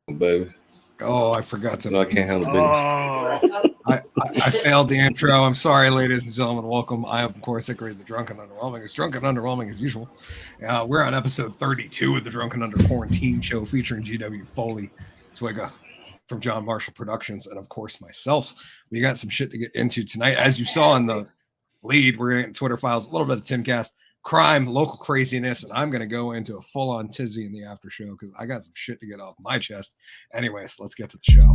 Baby. Oh, I forgot to. No, I can't handle business. I failed the intro. I'm sorry, ladies and gentlemen. Welcome. I am, of course, Hickory, the Drunk and Underwhelming. It's Drunk and Underwhelming as usual. We're on episode 32 of the Drunk and Under Quarantine show featuring GW Foley, Twigga from John Marshall Productions, and of course myself. We got some shit to get into tonight. As you saw in the lead, we're getting Twitter files, a little bit of Timcast, crime, local craziness, and I'm going to go into a full-on tizzy in the after show because I got some shit to get off my chest. Anyways, let's get to the show.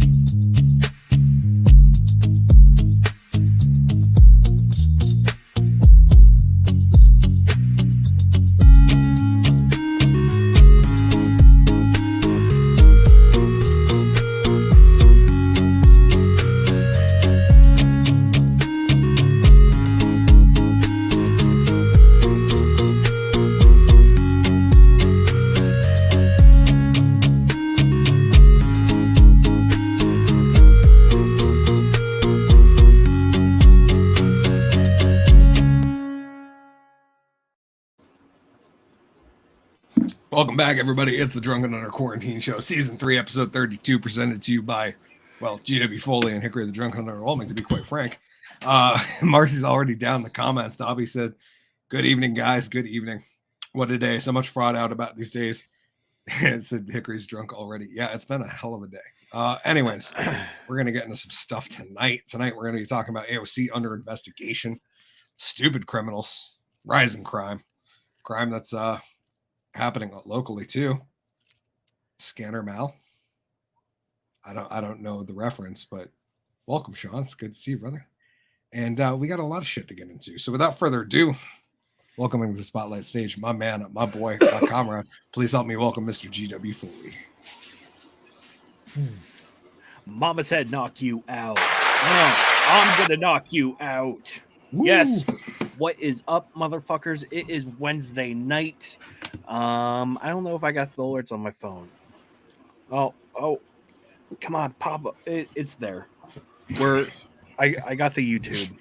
Welcome back, everybody. It's the Drunk and Under Quarantine show, season 3, episode 32, presented to you by, well, GW Foley and Hickory, the Drunk and Underwhelming, to be quite frank. Marcy's already down in the comments. Dobby said, good evening, guys. Good evening. What a day. So much fraud out about these days. It said Hickory's drunk already. Yeah, it's been a hell of a day. Anyways, we're going to get into some stuff tonight. Tonight, we're going to be talking about AOC under investigation, stupid criminals, rising crime that's happening locally too. Scanner Mal. I don't know the reference, but welcome, Sean. It's good to see you, brother. And we got a lot of shit to get into. So without further ado, welcoming to the spotlight stage, my man, my boy, my comrade. Please help me welcome Mr. GW Foley. Mama said knock you out. I'm gonna knock you out. Woo. Yes. What is up, motherfuckers? It is Wednesday night. I don't know if I got the alerts on my phone. Oh, come on, pop up. It's there. I got the YouTube.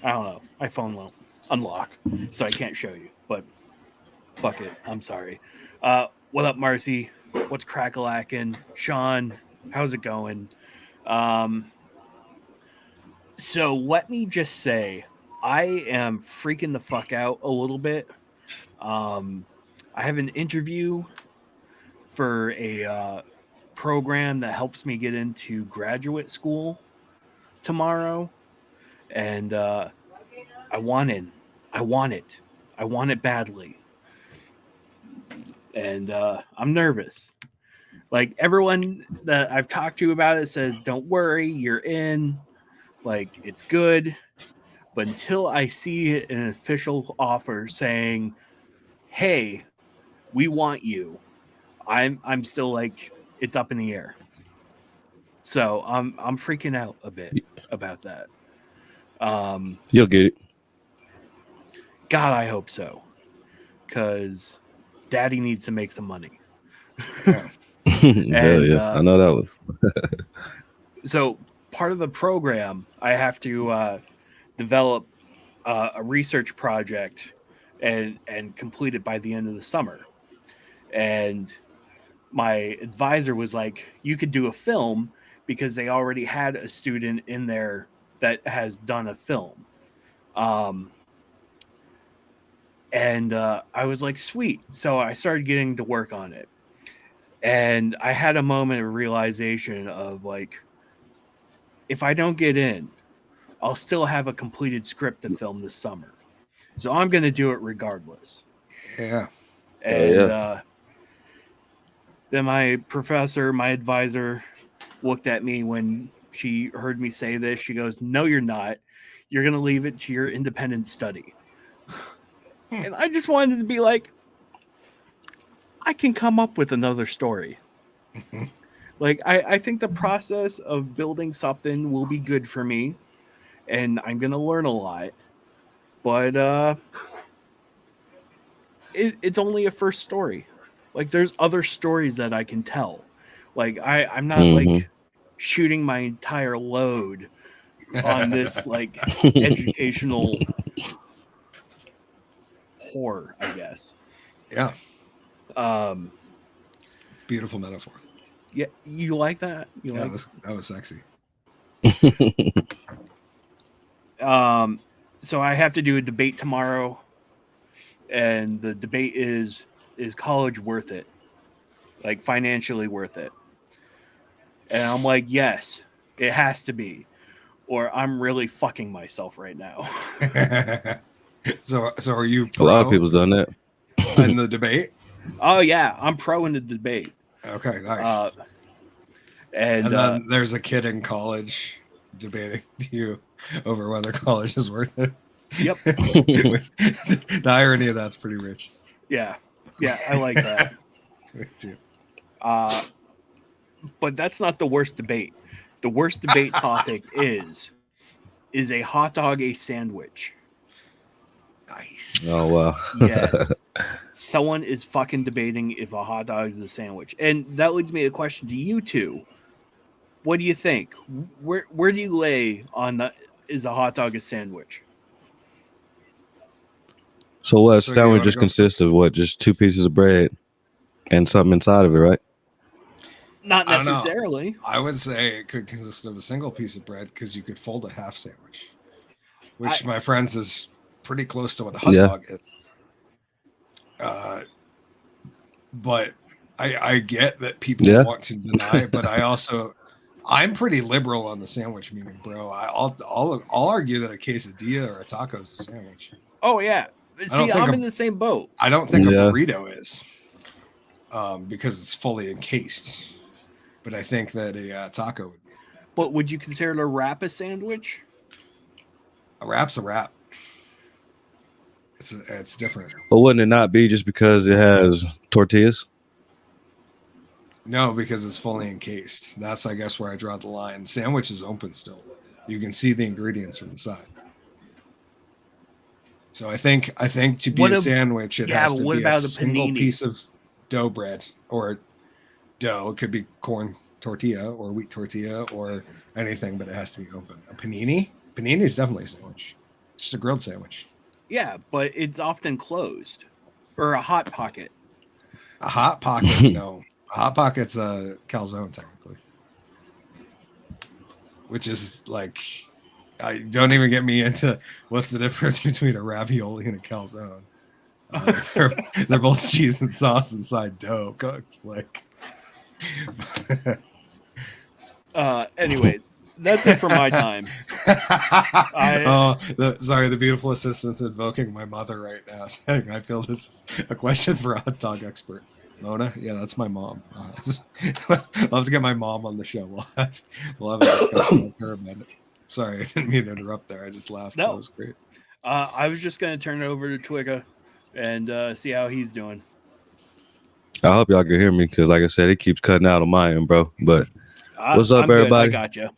I don't know. My phone won't unlock, so I can't show you. But fuck it. I'm sorry. What up, Marcy? What's crack-a-lackin'? Sean, how's it going? So let me just say, I am freaking the fuck out a little bit. I have an interview for a program that helps me get into graduate school tomorrow. And I want in. I want it. I want it badly. And I'm nervous. Like, everyone that I've talked to about it says, don't worry, you're in. Like, it's good. But until I see an official offer saying, hey, we want you, I'm still like, it's up in the air. So I'm freaking out a bit about that. You'll get it. God, I hope so. Because Daddy needs to make some money. And, yeah, I know that one. So part of the program, I have to develop a research project and complete it by the end of the summer. And my advisor was like, you could do a film because they already had a student in there that has done a film. And I was like, sweet. So I started getting to work on it. And I had a moment of realization of like, if I don't get in, I'll still have a completed script to film this summer. So I'm going to do it regardless. Yeah. And then my professor, my advisor, looked at me when she heard me say this. She goes, no, you're not. You're going to leave it to your independent study. And I just wanted to be like, I can come up with another story. Like, I think the process of building something will be good for me. And I'm going to learn a lot. But it's only a first story. Like, there's other stories that I can tell. Like, I'm not, like, shooting my entire load on this, like, educational horror, I guess. Yeah. Beautiful metaphor. Yeah, you like that? You Yeah, like that was sexy. So I have to do a debate tomorrow, and the debate is college worth it? Like financially worth it? And I'm like, yes, it has to be, or I'm really fucking myself right now. So are you A lot of pro people's done that. in the debate? Oh yeah, I'm pro in the debate. Okay, nice. And then there's a kid in college debating you over whether college is worth it. Yep. The irony of that's pretty rich. Yeah, I like that. Me too. But that's not the worst debate. The worst debate topic is a hot dog a sandwich? Nice. Oh wow. Yes. Someone is fucking debating if a hot dog is a sandwich. And that leads me to a question to you two. What do you think? Where do you lay on the is a hot dog a sandwich? So what? So you Sandwich wanna just go consists of what? Just 2 pieces of bread and something inside of it, right? Not I don't know. necessarily. I would say it could consist of a single piece of bread because you could fold a half sandwich, which my friends is pretty close to what a hot dog is. But I get that people want to deny it, but I'm pretty liberal on the sandwich meaning, bro. I'll argue that a quesadilla or a taco is a sandwich. Oh yeah. See, I'm in the same boat. I don't think a burrito is, because it's fully encased. But I think that a taco would be. But would you consider a wrap a sandwich? A wrap's a wrap. It's different. But wouldn't it not be just because it has tortillas? No, because it's fully encased. That's, I guess, where I draw the line. Sandwich is open still. You can see the ingredients from the side. So I think to be a sandwich, it has to be a single piece of dough bread or dough. It could be corn tortilla or wheat tortilla or anything, but it has to be open. A panini is definitely a sandwich. It's just a grilled sandwich. Yeah, but it's often closed. Or a hot pocket. A hot pocket, no. A hot pocket's a calzone, technically. Which is like, don't even get me into what's the difference between a ravioli and a calzone. They're both cheese and sauce inside dough cooked. Like, anyways, that's it for my time. The beautiful assistant's invoking my mother right now, saying, I feel this is a question for a hot dog expert. Mona? Yeah, that's my mom. I'll have to get my mom on the show. We'll have a discussion with her about it. Sorry, I didn't mean to interrupt there. I just laughed. No. That was great. I was just going to turn it over to Twigga and see how he's doing. I hope y'all can hear me because, like I said, it keeps cutting out on my end, bro. But what's up, everybody? I got you.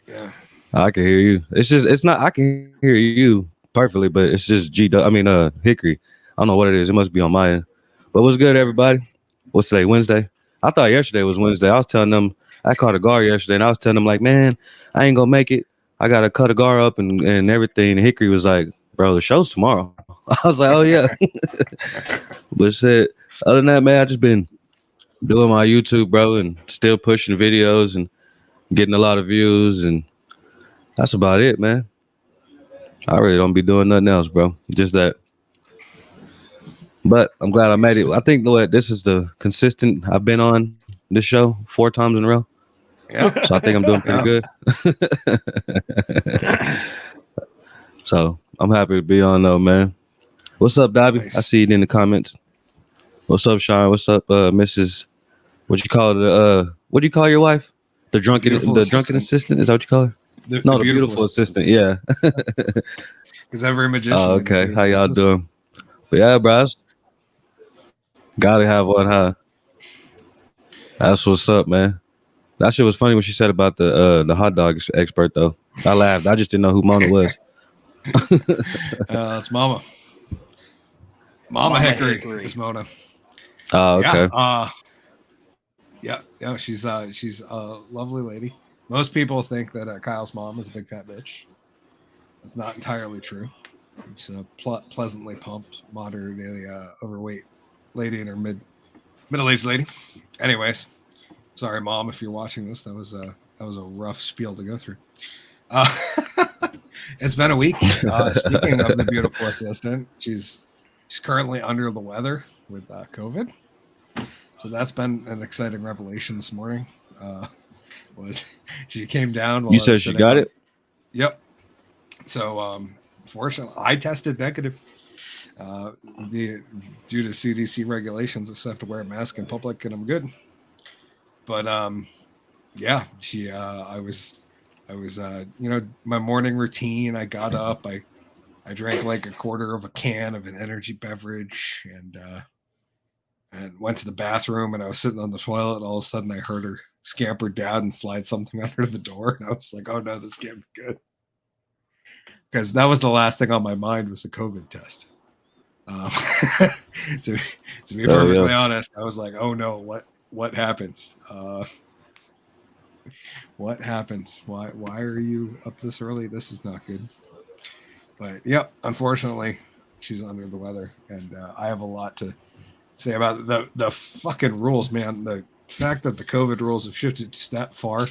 Yeah, I can hear you. It's not. I can hear you perfectly, but it's just Hickory. I don't know what it is. It must be on my end. But what's good, everybody? What's today? Wednesday. I thought yesterday was Wednesday. I was telling them I caught a gar yesterday, and I was telling them like, man, I ain't gonna make it. I gotta cut a gar up and everything. And Hickory was like, bro, the show's tomorrow. I was like, oh yeah. But shit. Other than that, man, I just been doing my YouTube, bro, and still pushing videos and getting a lot of views, and that's about it, man. I really don't be doing nothing else, bro. Just that. But I'm glad I made it. I think this is the consistent I've been on this show 4 times in a row. Yeah. So I think I'm doing pretty good. So I'm happy to be on though, man. What's up, Dobby? Nice. I see it in the comments. What's up, Sean? What's up, Mrs. What you call it? What do you call your wife? The drunken assistant? Is that what you call her? The beautiful assistant. Yeah. Because every magician. Oh, okay. How y'all doing? But yeah, bros. Gotta have one, huh? That's what's up, man. That shit was funny when she said about the hot dog expert, though. I laughed. I just didn't know who Mona was. It's Mama. Mama Hickory is Mona. Oh, okay. Yeah. She's a lovely lady. Most people think that Kyle's mom is a big fat bitch. It's not entirely true. She's a pleasantly pumped, moderately overweight lady in her middle-aged lady. Anyways, Sorry, Mom, if you're watching this. That was a rough spiel to go through. It's been a week. Speaking of the beautiful assistant, she's currently under the weather with COVID. So that's been an exciting revelation this morning. Was she came down? While you said she got it? Yep. So, fortunately, I tested negative. Due to CDC regulations, I just have to wear a mask in public, and I'm good. But yeah, I was my morning routine. I got up, I drank like a quarter of a can of an energy beverage, and went to the bathroom, and I was sitting on the toilet, and all of a sudden I heard her scamper down and slide something under the door, and I was like, oh no, this can't be good, because that was the last thing on my mind was the COVID test. To be perfectly honest, I was like, oh no, what happened? What happened? Why are you up this early? This is not good. But yep, unfortunately, she's under the weather, and I have a lot to say about the fucking rules, man. The fact that the COVID rules have shifted that far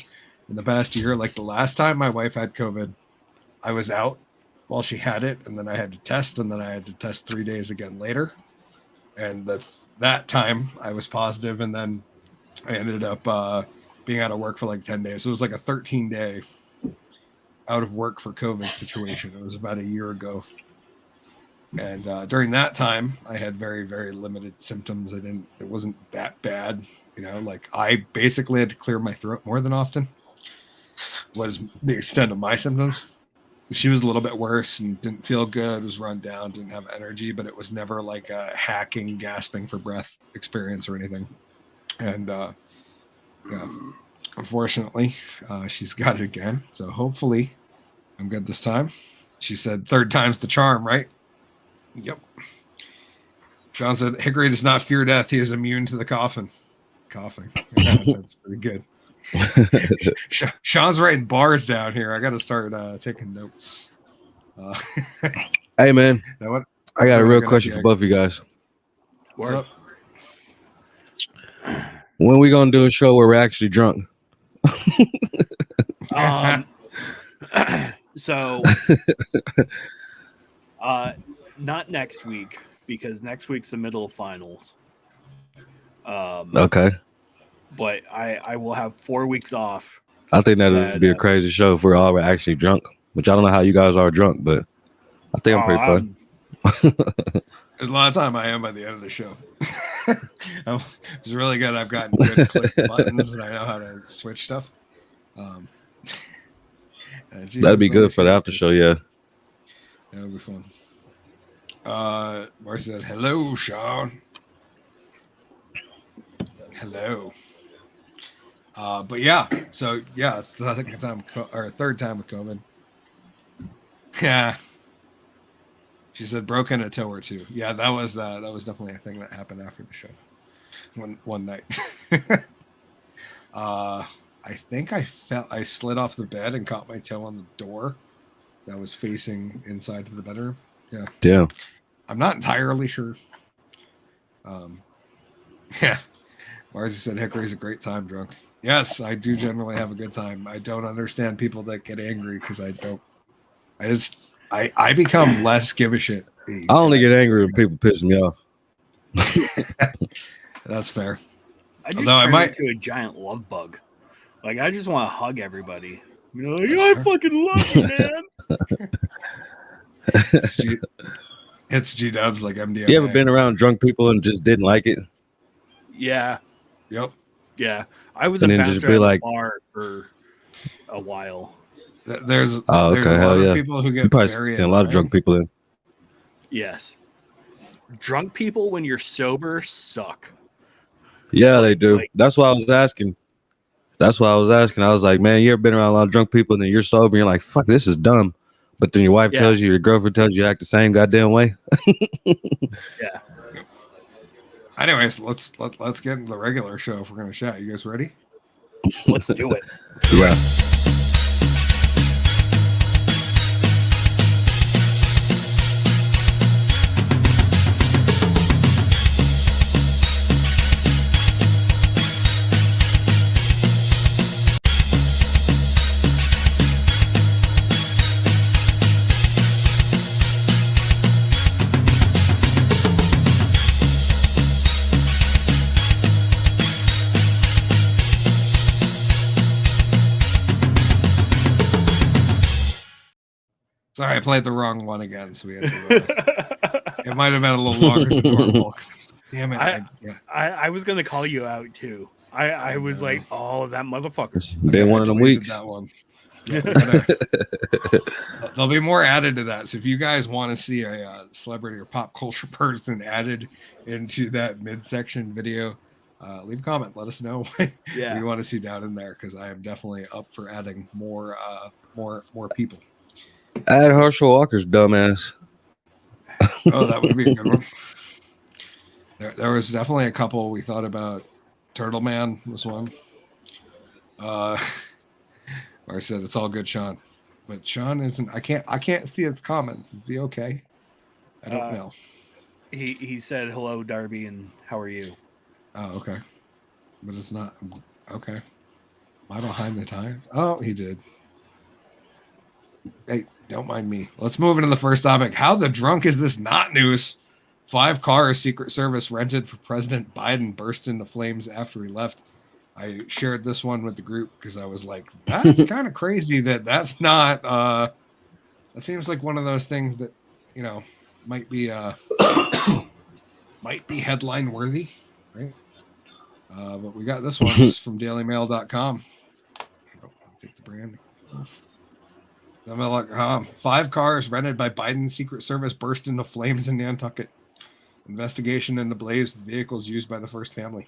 in the past year. Like the last time my wife had COVID, I was out while she had it, and then I had to test, and then I had to test 3 days again later. And that time I was positive, and then I ended up being out of work for like 10 days. So it was like a 13-day out of work for COVID situation. It was about a year ago. And during that time, I had very, very limited symptoms. It wasn't that bad. Like I basically had to clear my throat more than often was the extent of my symptoms. She was a little bit worse and didn't feel good, was run down, didn't have energy, but it was never like a hacking, gasping for breath experience or anything. And yeah, unfortunately, she's got it again. So hopefully I'm good this time. She said third time's the charm, right? Yep. Sean said, Hickory does not fear death. He is immune to the coughing. Yeah, that's pretty good. Sean's writing bars down here. I got to start taking notes. Hey, man. I got a real question for both of you guys. What's up? When we going to do a show where we're actually drunk? So, not next week, because next week's the middle of finals. Okay. But I will have 4 weeks off. I think that would be a crazy show if we're all actually drunk, which I don't know how you guys are drunk, but I think I'm pretty fun. There's a lot of time I am by the end of the show. It's really good. I've gotten good click buttons and I know how to switch stuff. That'd be good for the after show, yeah. That would be fun. Marcy said, hello, Sean. Hello. But yeah, so yeah, it's the second time or third time with COVID. Yeah. She said broken a toe or two. Yeah, that was definitely a thing that happened after the show. One night. I think I slid off the bed and caught my toe on the door that was facing inside to the bedroom. Yeah. Yeah. I'm not entirely sure. Yeah. Marcy said Hickory's a great time drunk. Yes, I do generally have a good time. I don't understand people that get angry because I become less give a shit. I only get angry when people piss me off. That's fair. I just turn into a giant love bug. Like I just want to hug everybody. I fucking love you, man. It's G-dubs like MDMA. You ever been around drunk people and just didn't like it? Yeah. Yep. Yeah. I was and a then just be like, bar for a while. There's a lot of people who get very a lot of drunk people in. Yes. Drunk people when you're sober suck. Yeah, they do. That's why I was asking. I was like, man, you ever been around a lot of drunk people and then you're sober and you're like, fuck, this is dumb. But then your wife tells you, your girlfriend tells you act the same goddamn way. Yeah. Anyways, let's get into the regular show if we're gonna chat. You guys ready? Let's do it. Yeah. Sorry, I played the wrong one again, so we had to. It might have been a little longer than normal. Damn it! I was gonna call you out too. I was like, oh, that motherfucker. It's been one of them weeks. That one. Yeah, there'll be more added to that. So if you guys want to see a celebrity or pop culture person added into that midsection video, leave a comment. Let us know what you want to see down in there, because I am definitely up for adding more people. Add Herschel Walker's dumbass. Oh, that would be a good one. There was definitely a couple we thought about. Turtle Man was one. Where I said it's all good, Sean, but Sean isn't. I can't see his comments. Is he okay? I don't know. He said hello, Darby, and how are you? Oh, okay, but it's not okay. Am I behind the time? Oh, he did. Hey, don't mind me. Let's move into the first topic. How the drunk is this not news? 5 cars Secret Service rented for President Biden burst into flames after he left. I shared this one with the group because I was like, that's kind of crazy that's not that seems like one of those things that, you know, might be headline worthy, right? But we got this one. This is from dailymail.com. Oh, take the brand off. Dailymail.com. 5 cars rented by Biden's Secret Service burst into flames in Nantucket. Investigation into blaze with vehicles used by the first family.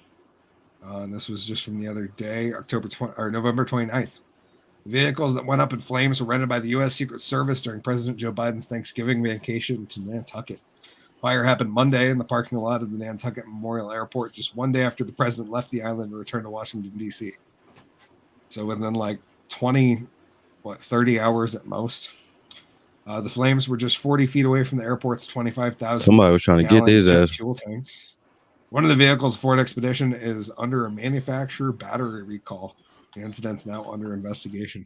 And this was just from the other day, November 29th. The vehicles that went up in flames were rented by the U.S. Secret Service during President Joe Biden's Thanksgiving vacation to Nantucket. Fire happened Monday in the parking lot of the Nantucket Memorial Airport, just one day after the president left the island and returned to Washington, D.C. So within like 30 hours at most. The flames were just 40 feet away from the airport's 25,000. Somebody was trying to get his ass. Fuel tanks. One of the vehicles, Ford Expedition, is under a manufacturer battery recall. The incident's now under investigation.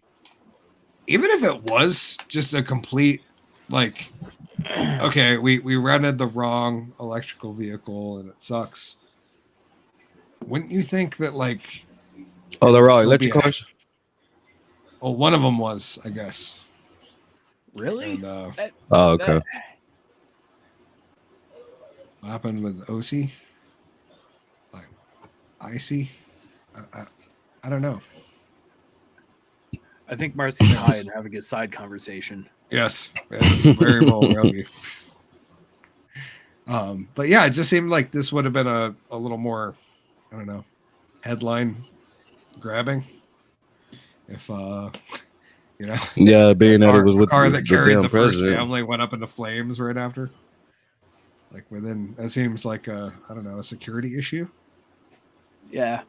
Even if it was just a complete, like, okay, we rented the wrong electrical vehicle and it sucks. Wouldn't you think that, like... Oh, they're all electric cars? Well, one of them was, I guess. Really? And, oh, okay. What happened with OC? Like, IC? I don't know. I think Marcy's high and having a side conversation. Yes, very well. But yeah, it just seemed like this would have been a little more, I don't know, headline grabbing. If you know, yeah, being that it was with the car that carried the first president. family went up into flames right after. Like within, that seems like I don't know, a security issue. Yeah,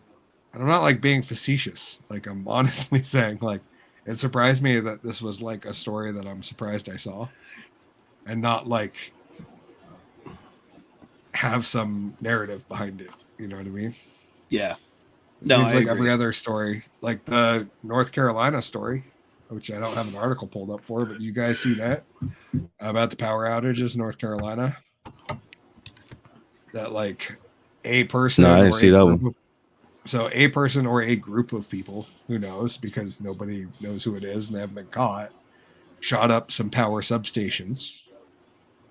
and I'm not like being facetious. Like I'm honestly saying, like it surprised me that this was like a story that I'm surprised I saw, and not like have some narrative behind it. You know what I mean? Yeah. It seems like every other story, like the North Carolina story, which I don't have an article pulled up for, but you guys see that about the power outages in North Carolina? That like a person. No, I didn't see that one. So a person or a group of people, who knows, because nobody knows who it is and they haven't been caught, shot up some power substations,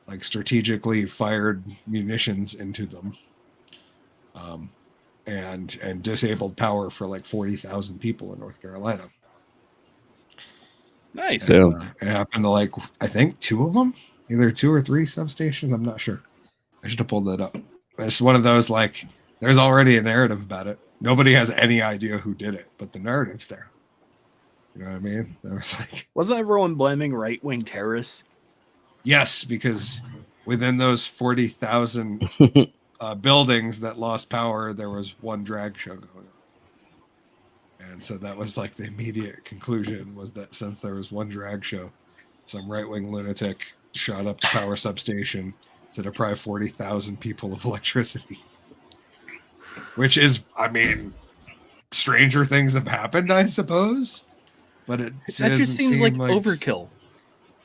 like strategically fired munitions into them, and disabled power for like 40,000 people in North Carolina. Nice. And, it happened to like, I think 2 of them, either 2 or 3 substations. I'm not sure. I should have pulled that up. It's one of those, like, there's already a narrative about it. Nobody has any idea who did it, but the narrative's there. You know what I mean? There was like, wasn't everyone blaming right-wing terrorists? Yes, because within those 40,000 buildings that lost power, there was one drag show going on. And so that was like the immediate conclusion, was that since there was one drag show, some right-wing lunatic shot up the power substation to deprive 40,000 people of electricity. Which is, I mean, stranger things have happened, I suppose. But that just seems like overkill.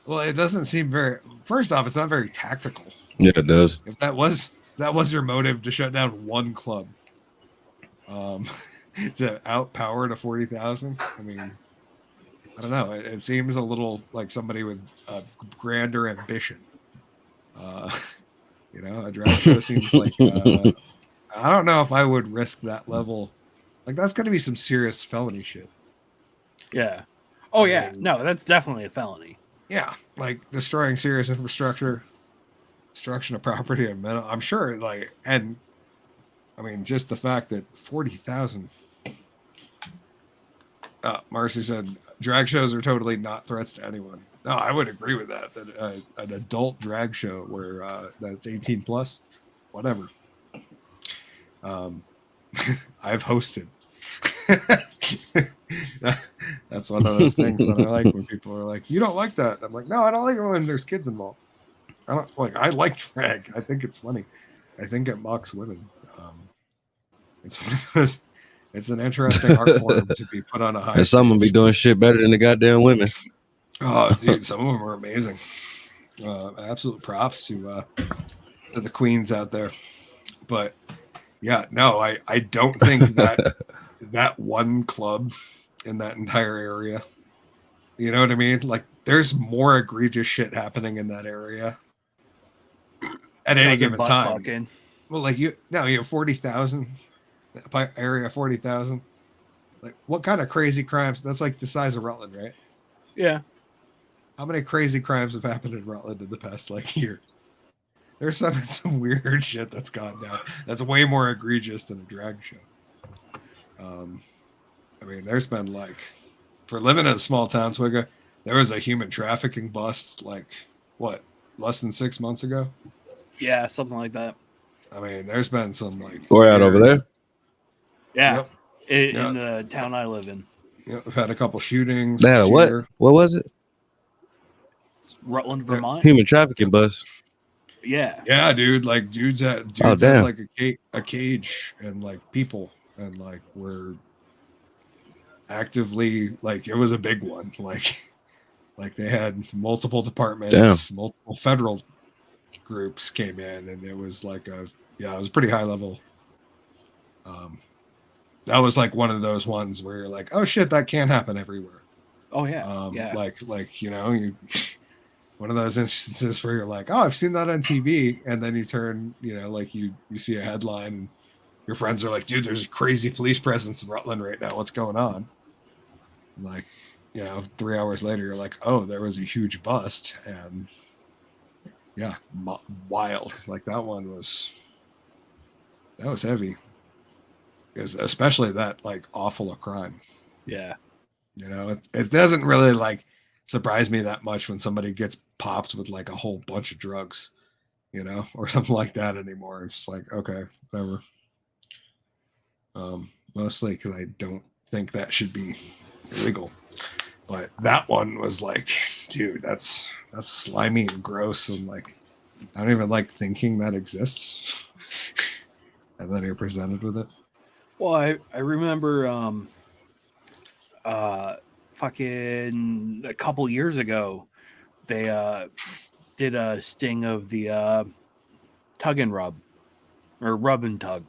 Well, it doesn't seem very. First off, it's not very tactical. Yeah, it does. If that was your motive, to shut down one club, to outpower to 40,000, I mean, I don't know. It seems a little like somebody with a grander ambition. You know, a drag show seems like I don't know if I would risk that level. Like that's going to be some serious felony shit. Yeah. Oh I yeah. mean, No, that's definitely a felony. Yeah, like destroying serious infrastructure, destruction of property, and mental. I'm sure, like, and I mean, just the fact that 40,000. Marcy said drag shows are totally not threats to anyone. No, I would agree with that. That an adult drag show where that's 18 plus, whatever. I've hosted. That's one of those things that I like when people are like, "You don't like that." I'm like, "No, I don't like it when there's kids involved. I don't like. I like drag. I think it's funny. I think it mocks women. It's one of those. It's an interesting art form to be put on a high. And some will be doing shit better than the goddamn women. Oh, dude, some of them are amazing. Absolute props to the queens out there. But yeah, no, I don't think that that one club in that entire area, you know what I mean? Like, there's more egregious shit happening in that area at any given time. Fucking. Well, like you have 40,000 area, 40,000. Like, what kind of crazy crimes? That's like the size of Rutland, right? Yeah. How many crazy crimes have happened in Rutland in the past like year? There's some weird shit that's gone down. That's way more egregious than a drag show. I mean, there's been like, for living in a small town, Twigga, there was a human trafficking bust like what, less than 6 months ago? Yeah, something like that. I mean, there's been some like. We're out over there. Yeah. Yep. In the town I live in. Yep, we've had a couple shootings. They had a what? What was it? Rutland, Vermont. Human trafficking bus. Yeah. Yeah, dude. Like dudes had like a cage and like people and like were actively like it was a big one. Like they had multiple departments, multiple federal groups came in, and it was like it was pretty high level. That was like one of those ones where you're like, oh shit, that can't happen everywhere. Oh yeah. Yeah. Like you know, one of those instances where you're like, oh, I've seen that on TV, and then you turn, you know, like you see a headline, and your friends are like, dude, there's a crazy police presence in Rutland right now. What's going on? And like, you know, 3 hours later, you're like, oh, there was a huge bust, and yeah, wild. Like that was heavy, especially that like awful a crime. Yeah. You know, it doesn't really like surprise me that much when somebody gets popped with like a whole bunch of drugs, you know, or something like that anymore. It's just like, okay, whatever. Mostly because I don't think that should be illegal. But that one was like, dude, that's slimy and gross, and like I don't even like thinking that exists. And then you're presented with it. Well, I remember fucking a couple years ago they did a sting of the tug and rub, or rub and tug.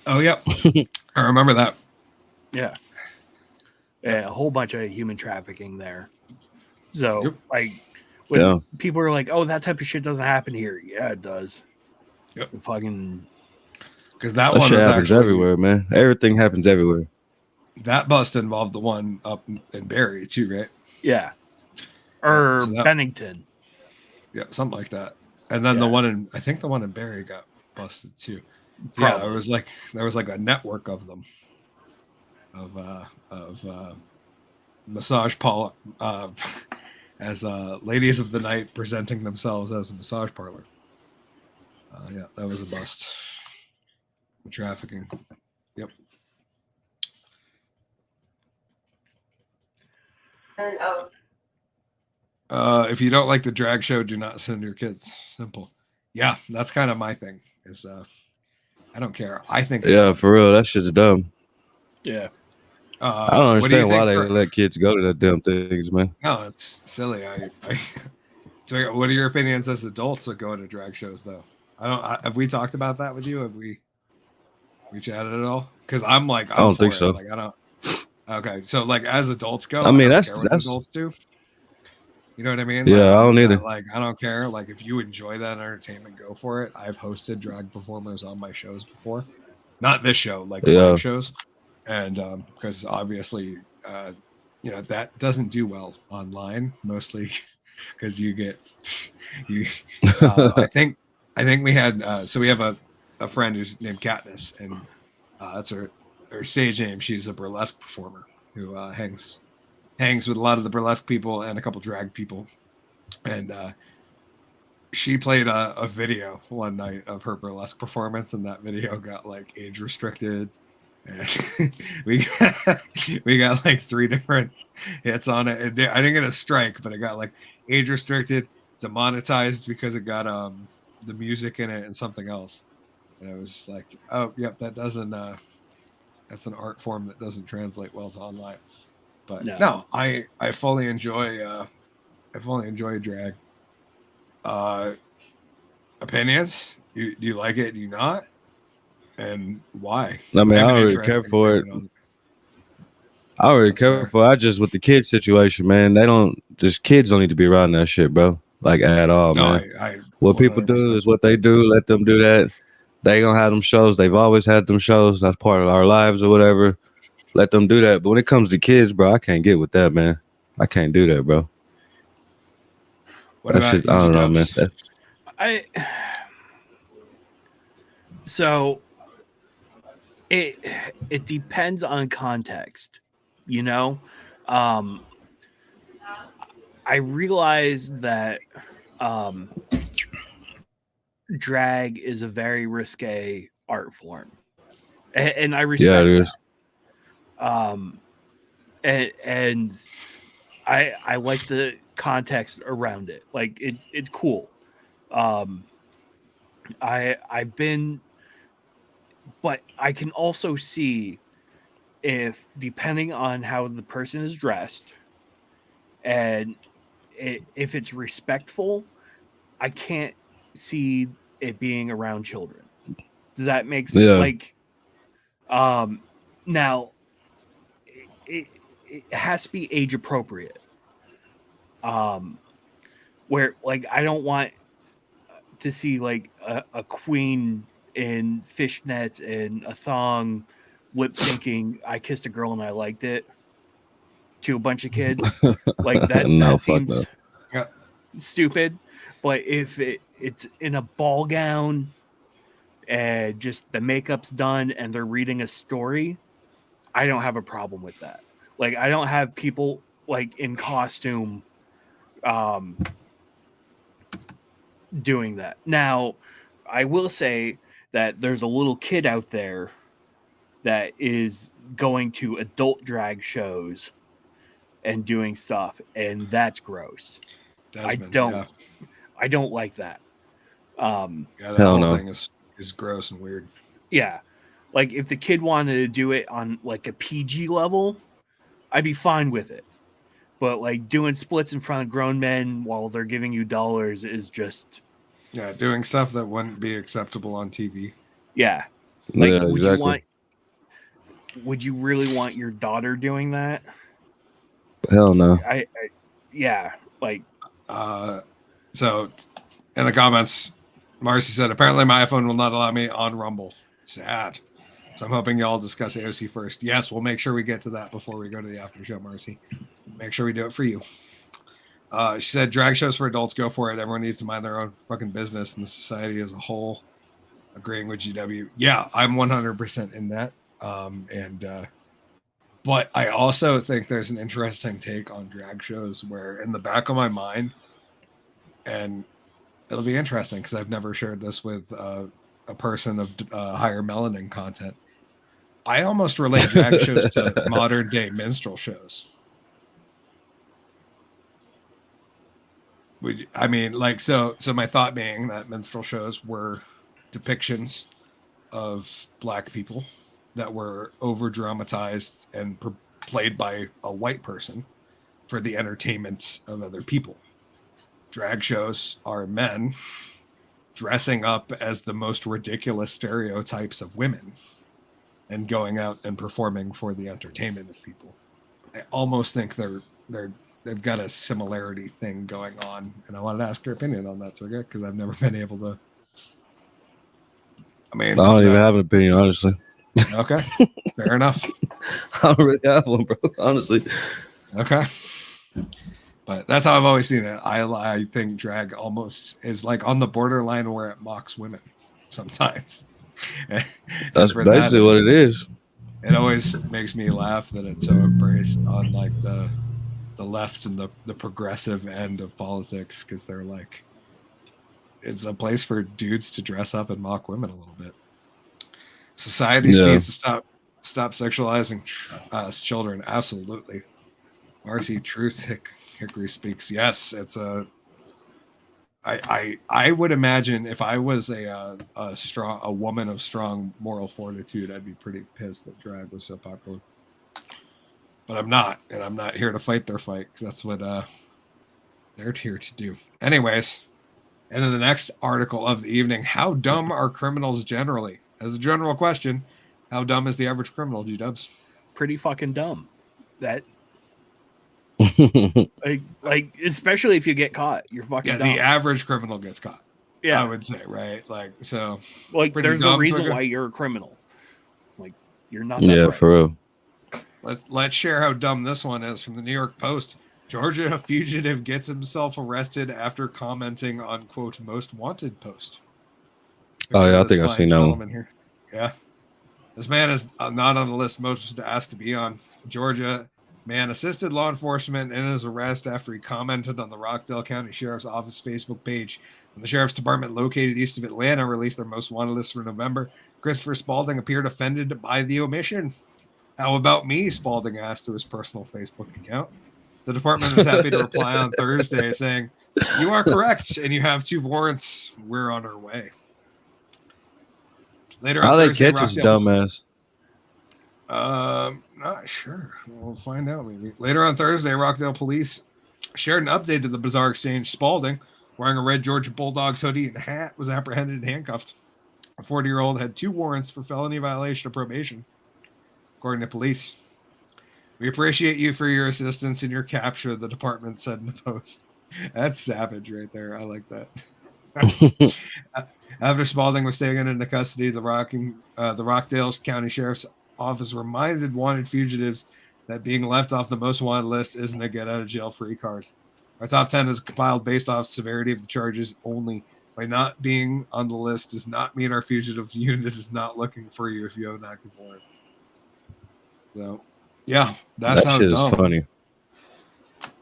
Oh yeah. I remember that. Yeah, a whole bunch of human trafficking there. So Yep. like when people are like, oh, that type of shit doesn't happen here. Yeah, it does. Yep. Fucking, because that That one shit was happens actually everywhere, man. Everything happens everywhere. that bust involved the one up in Barrie too, right? yeah. Or So that- Bennington. Yeah, something like that. And then the one in Barrie got busted too. Probably. Yeah, there was like a network of them, of massage as ladies of the night presenting themselves as a massage parlor. Yeah, that was a bust. The trafficking. Yep. If you don't like the drag show, do not send your kids. Simple. Yeah, that's kind of my thing. Is I don't care. I think it's for real, that shit's dumb. Yeah. I don't what do you understand why they think let kids go to that damn things, man. No, it's silly. So what are your opinions as adults of going to drag shows, though? Have we talked about that with you? Have we chatted at all? Because I'm like, I don't think so. Like I Okay, so like as adults go, I mean, don't that's care what adults do. You know what I mean? Yeah, like, I don't either. Like, I don't care. Like, if you enjoy that entertainment, go for it. I've hosted drag performers on my shows before, not this show, like live shows, and because obviously, you know, that doesn't do well online, mostly because you get you. I think we had so we have a friend who's named Katniss, and that's her stage name. She's a burlesque performer who hangs with a lot of the burlesque people and a couple drag people. And she played a video one night of her burlesque performance, and that video got like age restricted. And we got like 3 different hits on it. And I didn't get a strike, but it got like age restricted, demonetized because it got the music in it and something else. And it was just like, oh, yep, that doesn't that's an art form that doesn't translate well to online. But no, I fully enjoy drag. Opinions? Do you like it? Do you not? And why? I mean, I don't really care for it. I already care for it. I just with the kids situation, man. Kids don't need to be around that shit, bro. Like at all, man. What people do is what they do. Let them do that. They gonna have them shows. They've always had them shows. That's part of our lives or whatever. Let them do that. But when it comes to kids, bro, I can't get with that, man. I can't do that, bro. What about shit, I don't know, man. So it depends on context, you know. I realize that drag is a very risque art form, and I respect it is. And I like the context around it. Like it's cool. I've been, but I can also see if depending on how the person is dressed and if it's respectful, I can't see it being around children. Does that make sense? Yeah. Like, now it has to be age appropriate. Where like I don't want to see like a queen in fishnets and a thong lip syncing "I Kissed a Girl and I Liked It" to a bunch of kids. Like that, No, that seems no. stupid. But if it's in a ball gown and just the makeup's done and they're reading a story, I don't have a problem with that. Like I don't have people like in costume doing that. Now, I will say that there's a little kid out there that is going to adult drag shows and doing stuff, and that's gross. Desmond, I don't like that. That whole thing is gross and weird. Yeah. Like if the kid wanted to do it on like a PG level, I'd be fine with it. But like doing splits in front of grown men while they're giving you dollars is just doing stuff that wouldn't be acceptable on TV. Yeah. Like yeah, exactly. Would you really want your daughter doing that? Hell no. Yeah, like so in the comments, Marcy said, apparently my iPhone will not allow me on Rumble. Sad. So I'm hoping y'all discuss AOC first. Yes, we'll make sure we get to that before we go to the after show, Marcy. Make sure we do it for you. She said, drag shows for adults, go for it. Everyone needs to mind their own fucking business and the society as a whole. Agreeing with GW. Yeah, I'm 100% in that. But I also think there's an interesting take on drag shows where in the back of my mind, and it'll be interesting because I've never shared this with a person of higher melanin content. I almost relate drag shows to modern day minstrel shows. So my thought being that minstrel shows were depictions of black people that were over dramatized and played by a white person for the entertainment of other people. Drag shows are men dressing up as the most ridiculous stereotypes of women and going out and performing for the entertainment of people. I almost think they've got a similarity thing going on, and I wanted to ask your opinion on that, Twigga, because I've never been able to. I mean, I don't even have an opinion, honestly. Okay, fair enough. I don't really have one, bro. Honestly. Okay, but that's how I've always seen it. I think drag almost is like on the borderline where it mocks women sometimes. That's basically what it is. It always makes me laugh that it's so embraced on like the left and the progressive end of politics, because they're like, it's a place for dudes to dress up and mock women a little bit. Society needs to stop sexualizing children. Absolutely. Marcy, truth, Hickory speaks. Yes, it's a. I would imagine if I was a woman of strong moral fortitude, I'd be pretty pissed that drag was so popular. But I'm not, and I'm not here to fight their fight, because that's what they're here to do. Anyways, and then the next article of the evening: how dumb are criminals generally? As a general question, how dumb is the average criminal, G-dubs? Pretty fucking dumb. That like especially if you get caught, you're fucking dumb. The average criminal gets caught. Yeah, I would say, right? Like, so like there's a reason Twigga. why you're a criminal. Like, you're not. Yeah, for real. Let's share how dumb this one is from the New York Post. Georgia fugitive gets himself arrested after commenting on quote most wanted post. Oh yeah, I think I've seen that one. Here. Yeah, this man is not on the list most asked to be on. Georgia man assisted law enforcement in his arrest after he commented on the Rockdale County Sheriff's Office Facebook page. When the Sheriff's Department located east of Atlanta released their most wanted list for November, Christopher Spalding appeared offended by the omission. How about me? Spalding asked to his personal Facebook account. The department was happy to reply on Thursday saying, "You are correct, and you have 2 warrants. We're on our way." Later how on they Thursday, catch his dumbass? Not sure. We'll find out maybe. Later on Thursday, Rockdale police shared an update to the bizarre exchange. Spalding, wearing a red Georgia Bulldogs hoodie and hat, was apprehended and handcuffed. A 40-year-old had 2 warrants for felony violation of probation, according to police. We appreciate you for your assistance in your capture, the department said in the post. That's savage right there. I like that. After Spalding was taken into custody, the Rockdale County Sheriff's Office reminded wanted fugitives that being left off the most wanted list isn't a get out of jail free card. Our top 10 is compiled based off severity of the charges only. By not being on the list does not mean our fugitive unit is not looking for you if you have an active warrant. So, yeah, that's that how shit dumb. is funny.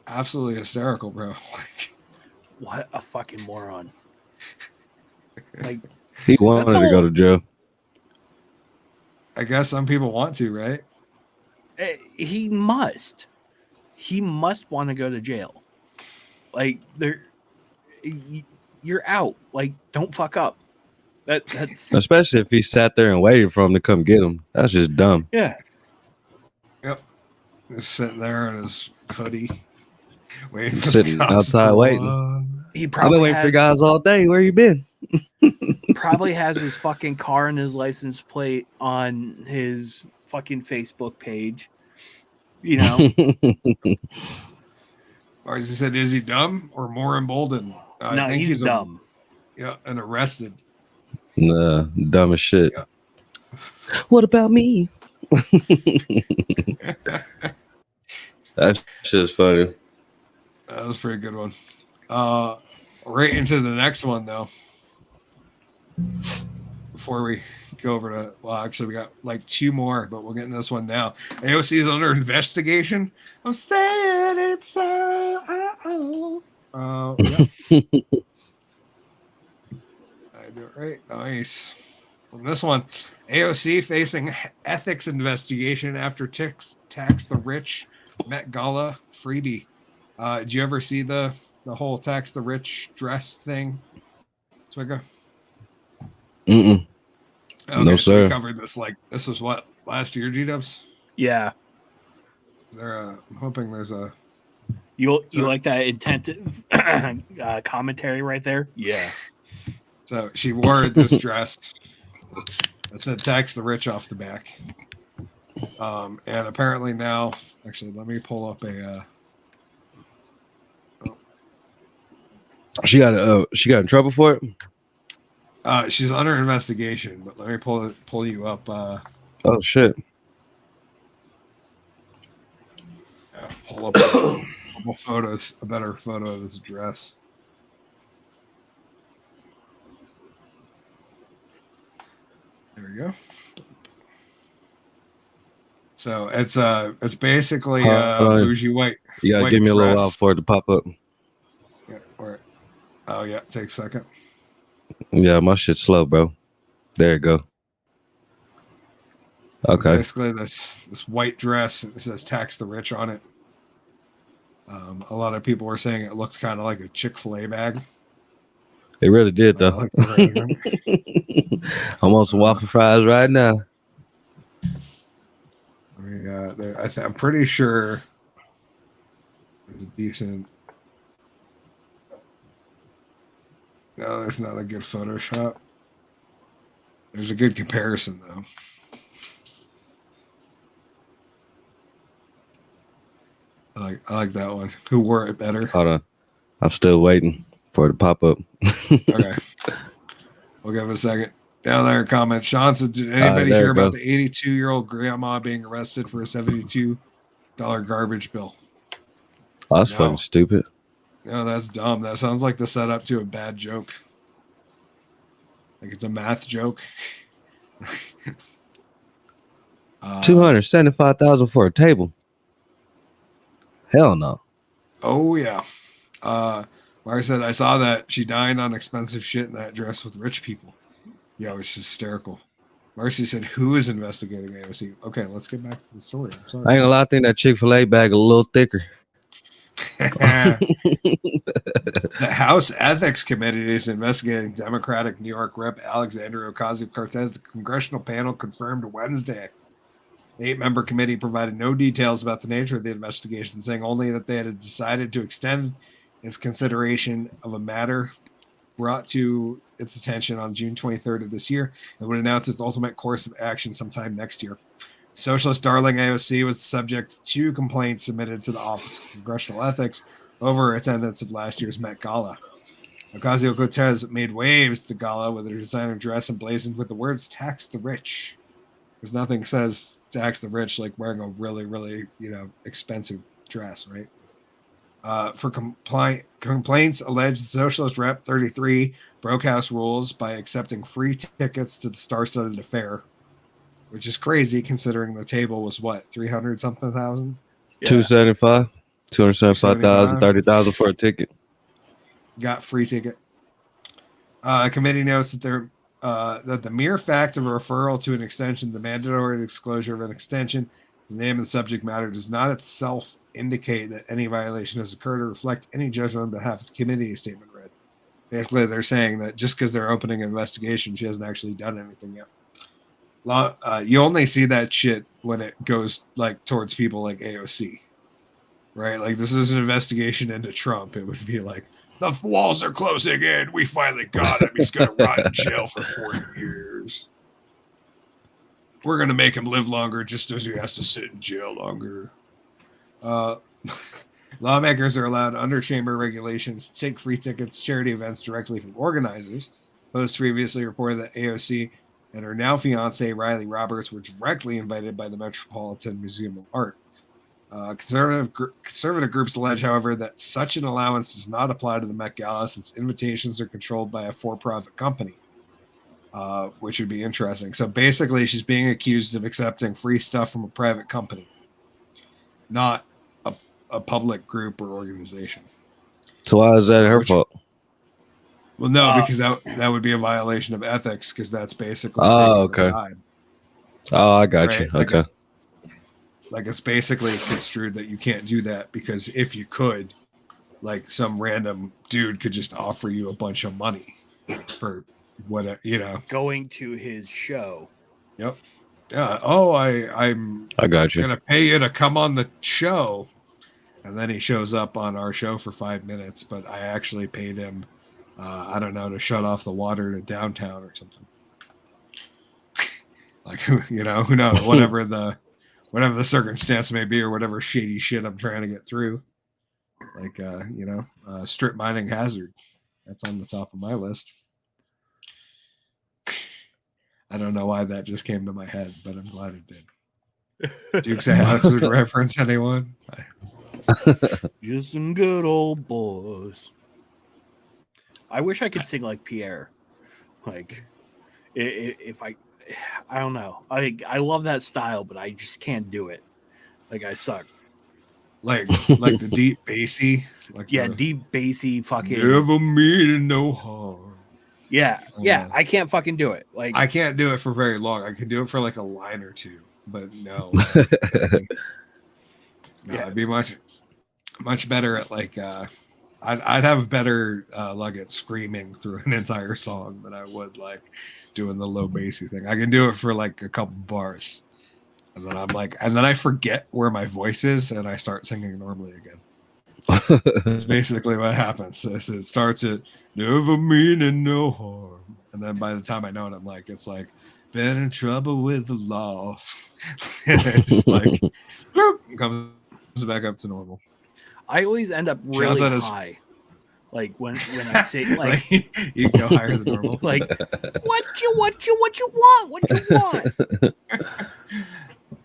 Absolutely hysterical, bro. What a fucking moron. Like, He wanted to go to jail. I guess some people want to, right? he must want to go to jail. Like, you're out. Like, don't fuck up. That's Especially if he sat there and waited for him to come get him. That's just dumb. yeah. Yep. Just sitting there in his hoodie, waiting for Sitting the cops outside to waiting. He I've probably been waiting for guys all day. Where you been? probably has his fucking car and his license plate on his fucking Facebook page. You know, Or as he said, is he dumb or more emboldened? no, he's dumb. And arrested. Nah, dumb as shit. Yeah. What about me? That shit's funny. That was a pretty good one. Right into the next one, though. Before we go over to, well, actually, we got like 2 more, but we'll get into this one now. AOC is under investigation. I'm saying it's so. Yeah. I do it right. Nice. From this one, AOC facing ethics investigation after tax the rich Met Gala freebie. Did you ever see the whole tax the rich dress thing, Twigga? Mm-mm. Okay, No, so sir. we covered this this was what, last year, G-dubs? Yeah. I'm hoping there's a. You like that intensive commentary right there? Yeah. So she wore this dress. I said tax the rich off the back. And apparently now, actually, let me pull up a. She got in trouble for it. She's under investigation, but let me pull you up. Oh shit! Pull up a couple photos, a better photo of this dress. There we go. So it's basically bougie white. You gotta white give me a little dress. while for it to pop up. Yeah, or, oh yeah, take a second. Yeah, my shit's slow, bro. There you go. Okay. Basically, this white dress, it says "tax the rich" on it. A lot of people were saying it looks kind of like a Chick-fil-A bag. It really did, though. Like the I'm on some waffle fries right now. I mean, I'm pretty sure there's a decent. No, there's not a good Photoshop. There's a good comparison, though. I like that one. Who wore it better? Hold on. I'm still waiting for it to pop up. Okay. We'll give it a second. Down there in comments, Sean said, did anybody hear about the 82-year-old grandma being arrested for a $72 garbage bill? Oh, that's fucking stupid. No, that's dumb. That sounds like the setup to a bad joke. Like it's a math joke. 275,000 for a table. Hell no. Oh yeah. Mara said, I saw that she dined on expensive shit in that dress with rich people. Yeah, it was hysterical. Marcy said, who is investigating AOC? Okay, let's get back to the story. I'm sorry. I ain't gonna lie, I think that Chick-fil-A bag a little thicker. The House Ethics Committee is investigating Democratic New York Rep. Alexandria Ocasio-Cortez. The congressional panel confirmed Wednesday. The 8-member committee provided no details about the nature of the investigation, saying only that they had decided to extend its consideration of a matter brought to its attention on June 23rd of this year and would announce its ultimate course of action sometime next year. Socialist darling AOC was the subject of 2 complaints submitted to the Office of Congressional Ethics over attendance of last year's Met Gala. Ocasio-Cortez made waves at the gala with her designer dress emblazoned with the words "tax the rich." Because nothing says tax the rich like wearing a really, really, expensive dress, right? For complaints alleged the Socialist Rep 33 broke House rules by accepting free tickets to the star-studded affair, which is crazy considering the table was what, 300 something thousand? Yeah. 275,000, 30,000 for a ticket. Got free ticket. Committee notes that that the mere fact of a referral to an extension, the mandatory disclosure of an extension, the name of the subject matter does not itself indicate that any violation has occurred or reflect any judgment on behalf of the committee, statement read. Basically, they're saying that just because they're opening an investigation, she hasn't actually done anything yet. You only see that shit when it goes towards people like AOC, right? Like this is an investigation into Trump. It would be like, the walls are closing in. We finally got him. He's going to rot in jail for 40 years. We're going to make him live longer just as he has to sit in jail longer. Lawmakers are allowed under chamber regulations to take free tickets to charity events directly from organizers. Post previously reported that AOC and her now fiance, Riley Roberts, were directly invited by the Metropolitan Museum of Art. Conservative groups allege, however, that such an allowance does not apply to the Met Gala since invitations are controlled by a for-profit company, which would be interesting. So basically, she's being accused of accepting free stuff from a private company, not a public group or organization. So why is that her fault? Well, no, because that would be a violation of ethics because that's basically okay. Oh, I got right? you. Okay. Like it's basically construed that you can't do that because if you could, some random dude could just offer you a bunch of money for whatever, going to his show. Yep. Yeah. Oh, I got you. Gonna pay you to come on the show, and then he shows up on our show for 5 minutes, but I actually paid him, I don't know, to shut off the water to downtown or something. Like who knows, whatever the circumstance may be, or whatever shady shit I'm trying to get through. Like strip mining hazard. That's on the top of my list. I don't know why that just came to my head, but I'm glad it did. Duke's hazard reference, anyone? Just some good old boys. I wish I could sing like Pierre. Like, if I don't know. I love that style, but I just can't do it. Like, I suck. Like the deep bassy. Like deep bassy fucking. Never meaning no harm. Yeah, I can't fucking do it. Like, I can't do it for very long. I can do it for like a line or two, but no. I'd be much better at like I'd have better luck at screaming through an entire song than I would like doing the low bassy thing. I can do it for like a couple bars, and then I forget where my voice is, and I start singing normally again. That's basically what happens. It starts at never meaning no harm, and then by the time I know it, I'm like, it's like been in trouble with the loss. And it's just like comes back up to normal. I always end up really high. Like when I sing, like you go higher than normal. Like what you want?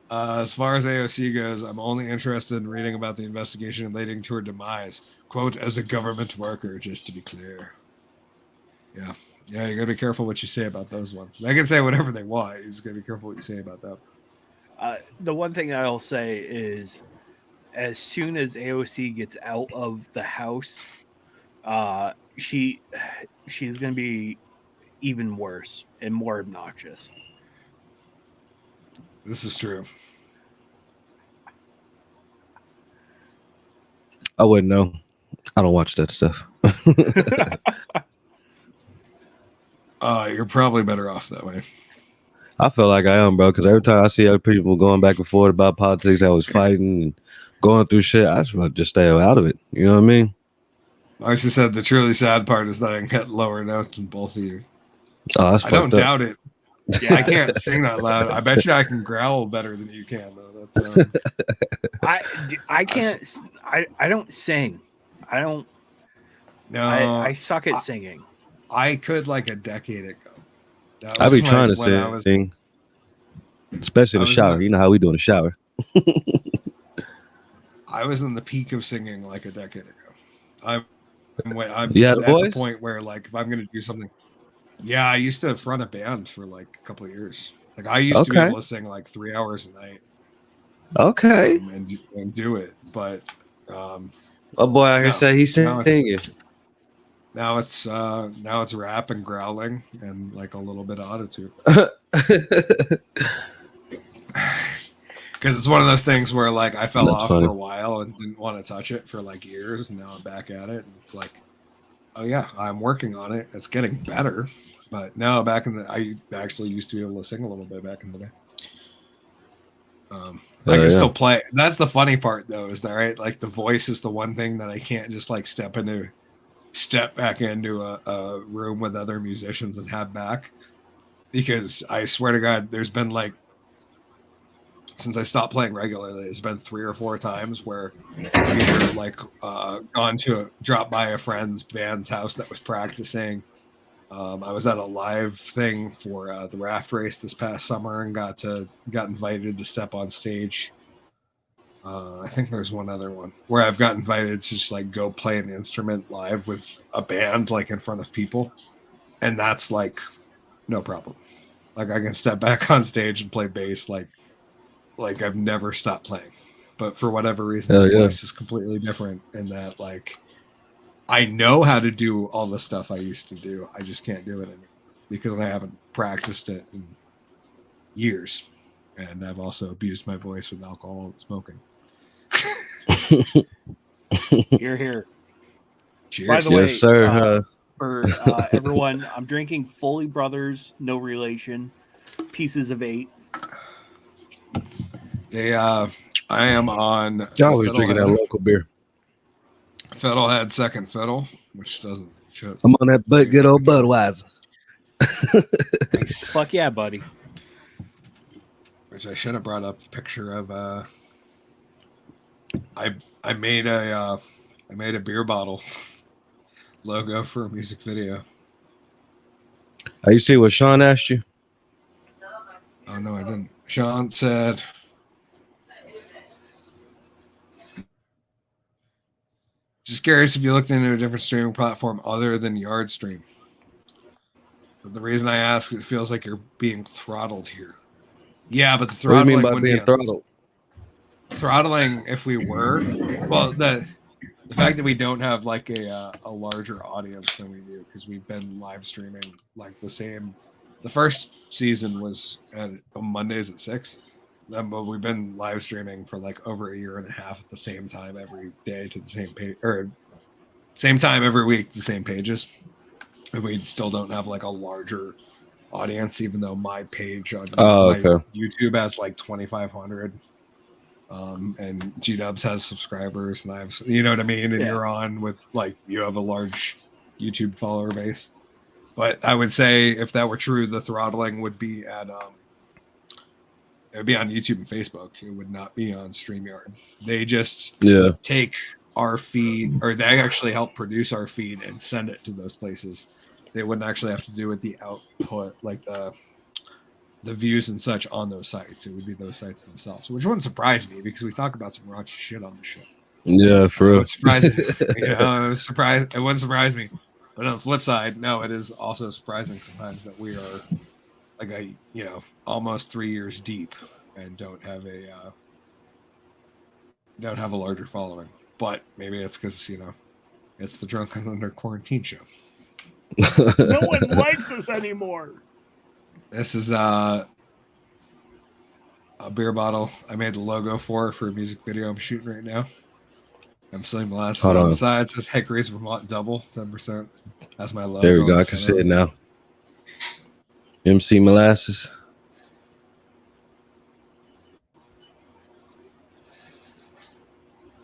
As far as AOC goes, I'm only interested in reading about the investigation leading to her demise. Quote, as a government worker, just to be clear. Yeah, you gotta be careful what you say about those ones. They can say whatever they want. You just gotta be careful what you say about them. The one thing I'll say is, as soon as AOC gets out of the house, she's gonna be even worse and more obnoxious. This is true. I wouldn't know. I don't watch that stuff. You're probably better off that way. I feel like I am, bro, because every time I see other people going back and forth about politics, I was fighting and going through shit. I just want to just stay out of it. You know what I mean? Marcy said the truly sad part is that I can get lower notes than both of you. Oh, that's I don't fucked up. doubt it. Yeah, I can't sing that loud. I bet you I can growl better than you can, though. That's I can't. I don't sing. I don't. No, I suck at singing. I could like a decade ago. I'd be trying to sing, especially in the shower. You know how we do in the shower. I was in the peak of singing like a decade ago. I'm at the point where like if I'm gonna do something. Yeah, I used to front a band for like a couple of years. Like I used to be able to sing like 3 hours a night. Okay. And do it, but oh boy, I hear say he's singing. Now it's rap and growling and like a little bit of autotune. Because it's one of those things where like I fell off for a while and didn't want to touch it for like years, and now I'm back at it, and it's like, oh yeah, I'm working on it. It's getting better. But now I actually used to be able to sing a little bit back in the day. I can still play. That's the funny part though, is that right? Like the voice is the one thing that I can't just like step back into a room with other musicians and have back. Because I swear to God, there's been like, since I stopped playing regularly, there's been 3 or 4 times where I've either like dropped by a friend's band's house that was practicing. I was at a live thing for the raft race this past summer and got invited to step on stage. I think there's one other one where I've got invited to just like go play an instrument live with a band like in front of people, and that's like no problem. Like I can step back on stage and play bass like I've never stopped playing. But for whatever reason, the voice is completely different in that like I know how to do all the stuff I used to do. I just can't do it anymore because I haven't practiced it in years. And I've also abused my voice with alcohol and smoking. You're here. Cheers. By the way, yes, sir. For everyone, I'm drinking Foley Brothers, no relation, Pieces of 8. I am on. I was drinking that local beer. Fiddlehead Second Fiddle, which doesn't show. I'm on that good old Budweiser. Nice. Fuck yeah, buddy. which I should have brought up a picture of. I made a beer bottle logo for a music video. You see what Sean asked you? Oh no, I didn't. Sean said, just curious if you looked into a different streaming platform other than Yardstream. So the reason I ask, it feels like you're being throttled here. Yeah, but the What do you throttling mean by wouldn't being be throttled? throttling if we were. Well, the fact that we don't have like a larger audience than we do, because we've been live streaming like the same. The first season was at Mondays at 6. But we've been live streaming for like over a year and a half at the same time every day to the same page, or same time every week, the same pages. And we still don't have like a larger audience, even though my page on YouTube has like 2,500. And G Dubs has subscribers, and I have, you know what I mean? And you're on with like, you have a large YouTube follower base. But I would say if that were true, the throttling would be at it would be on YouTube and Facebook. It would not be on StreamYard. They just take our feed, or they actually help produce our feed and send it to those places. They wouldn't actually have to do with the output, like the views and such on those sites. It would be those sites themselves, which wouldn't surprise me because we talk about some raunchy shit on the show. Yeah, for real. It wouldn't surprise me. But on the flip side, no, it is also surprising sometimes that we are like almost 3 years deep and don't have a larger following. But maybe it's because it's the Drunken Under Quarantine show. No one likes us anymore. This is a beer bottle I made the logo for a music video I'm shooting right now. I'm selling molasses on the side. It says Hickory's Vermont Double, 10%. That's my logo. There we go. I can see it now. MC Molasses.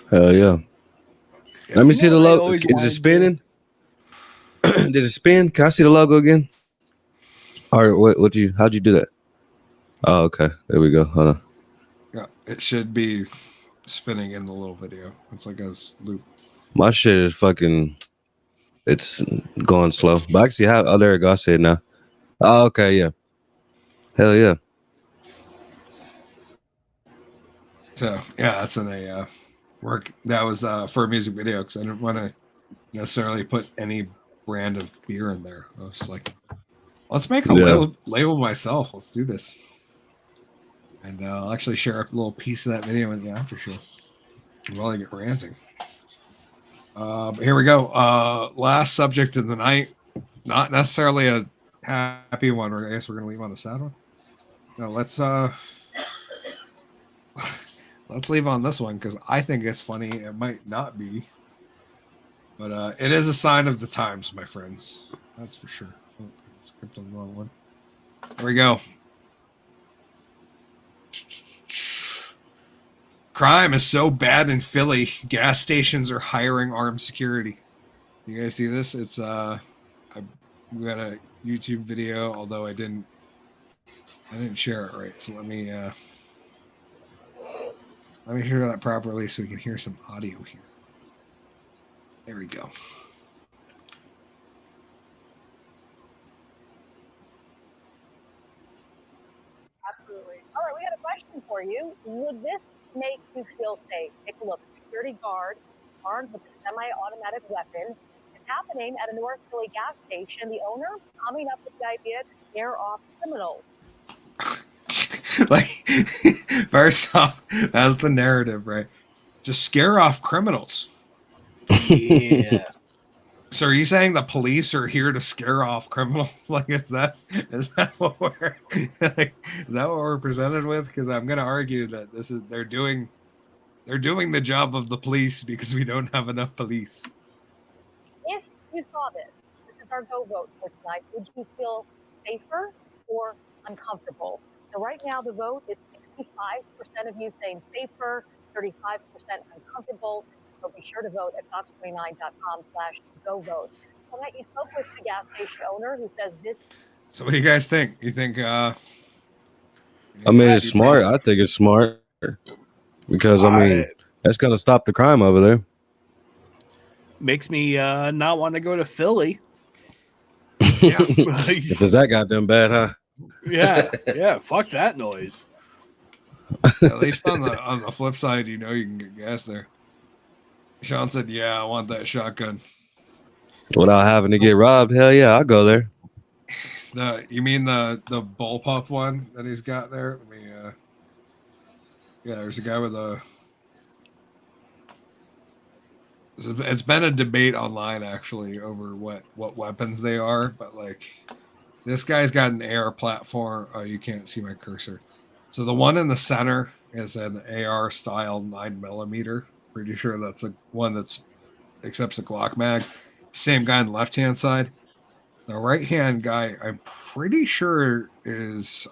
Hell yeah. Let me see the logo. Is it spinning? Did it spin? Can I see the logo again? Or how'd you do that? Oh, okay. There we go. Hold on. Yeah, it should be spinning in the little video. It's like a loop. My shit is it's going slow. But I can see how, there we go. I see it now. Oh, okay, yeah. Hell yeah. So, yeah, that's in a work. That was for a music video because I didn't want to necessarily put any brand of beer in there. I was like, let's make a label myself. Let's do this. And I'll actually share a little piece of that video in the after show while I get ranting. But here we go. Last subject of the night. Not necessarily a happy one. I guess we're going to leave on a sad one. No, let's leave on this one because I think it's funny. It might not be. But it is a sign of the times, my friends. That's for sure. Oh, skipped on the wrong one. There we go. Crime is so bad in Philly, gas stations are hiring armed security. You guys see this? It's we got a YouTube video, although I didn't share it right. So let me hear that properly so we can hear some audio here. There we go. Absolutely. All right, we got a question for you. Would this make you feel safe? Take a look. Security guard armed with a semi-automatic weapon. It's happening at a North Philly gas station. The owner coming up with the idea to scare off criminals. Like, first off, that's the narrative, right? Just scare off criminals. Yeah. So are you saying the police are here to scare off criminals? Like, is that what we're like, is that what we're presented with? Because I'm going to argue that they're doing the job of the police because we don't have enough police. If you saw this is our go vote for tonight. Would you feel safer or uncomfortable? So right now the vote is 65% of you saying safer, 35% uncomfortable. So be sure to vote at fox29.com/go vote. Tonight you spoke with the gas station owner who says this. So what do you guys think? You think I mean, it's smart. I think it's smart because I mean that's gonna stop the crime over there. Makes me not want to go to Philly. Yeah. If it's that goddamn bad, huh? yeah. Fuck that noise. At least on the flip side, you know you can get gas there. Sean said, "Yeah, I want that shotgun." Without having to get robbed, hell yeah, I'll go there. You mean the bullpup one that he's got there? Let me, yeah, there's a guy with a. It's been a debate online actually over what weapons they are, but like this guy's got an AR platform. Oh, you can't see my cursor. So the one in the center is an AR style 9mm. Pretty sure that's one that's accepts a Glock mag. Same guy on the left hand side. The right hand guy, I'm pretty sure is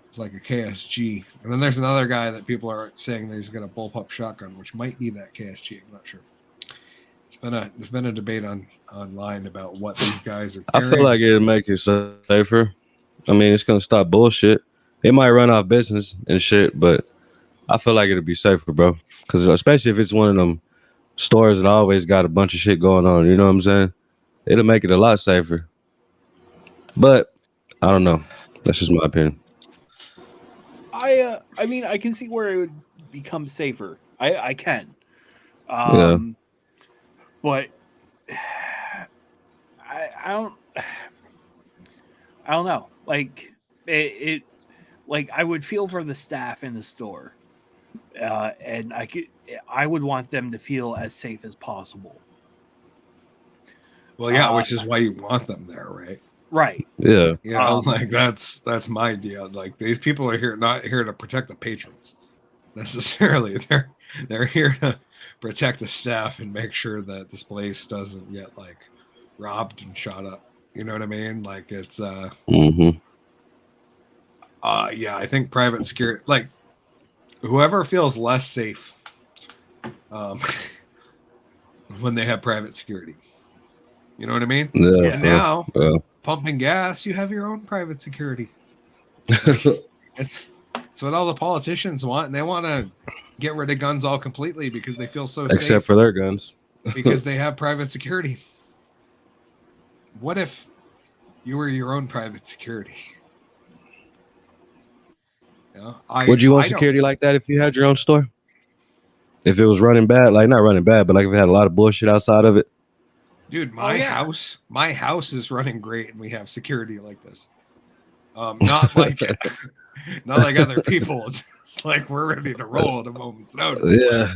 it's like a KSG. And then there's another guy that people are saying that he's got a bullpup shotgun, which might be that KSG. I'm not sure. There's been a debate online about what these guys are carrying. I feel like it'll make you safer. I mean, it's gonna stop bullshit. It might run off business and shit, but I feel like it'll be safer, bro. Because especially if it's one of them stores that always got a bunch of shit going on, you know what I'm saying? It'll make it a lot safer. But I don't know. That's just my opinion. I mean, I can see where it would become safer. I can. But I don't know. Like it like I would feel for the staff in the store, and I would want them to feel as safe as possible. Well, yeah, which is why you want them there, right? Right. Yeah. Yeah, like that's my deal. Like these people are not here to protect the patrons necessarily. They're here to protect the staff and make sure that this place doesn't get like robbed and shot up. You know what I mean? Like it's yeah, I think private security, like whoever feels less safe when they have private security. You know what I mean? Yeah. And now pumping gas, you have your own private security. It's what all the politicians want, and they want to get rid of guns all completely because they feel so safe. Except for their guns. Because they have private security. What if you were your own private security? Would you want security like that if you had your own store? If it was running bad, like not running bad, but like if it had a lot of bullshit outside of it? Dude, my house is running great, and we have security like this. Not like other people. It's just like we're ready to roll at a moment's notice. Yeah,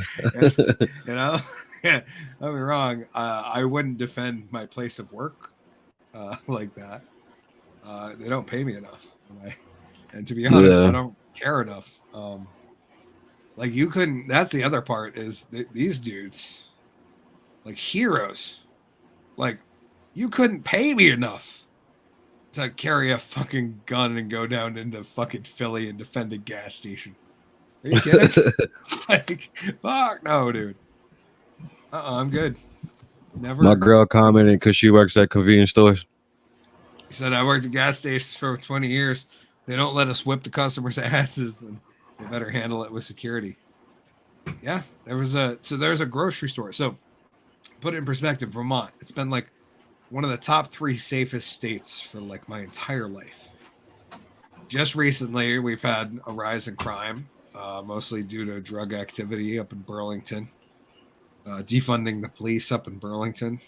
you know. Yeah, don't be wrong. I wouldn't defend my place of work like that. They don't pay me enough, and to be honest, I don't care enough. Like you couldn't. That's the other part is these dudes, like heroes. Like, you couldn't pay me enough to carry a fucking gun and go down into fucking Philly and defend a gas station. Are you kidding? Like, fuck no, dude. I'm good. Never. My girl commented because she works at convenience stores. She said, I worked at gas stations for 20 years. They don't let us whip the customers' asses. Then they better handle it with security. Yeah, there's a grocery store. So, put it in perspective, Vermont, it's been like one of the top 3 safest states for like my entire life. Just recently, we've had a rise in crime, mostly due to drug activity up in Burlington, defunding the police up in Burlington,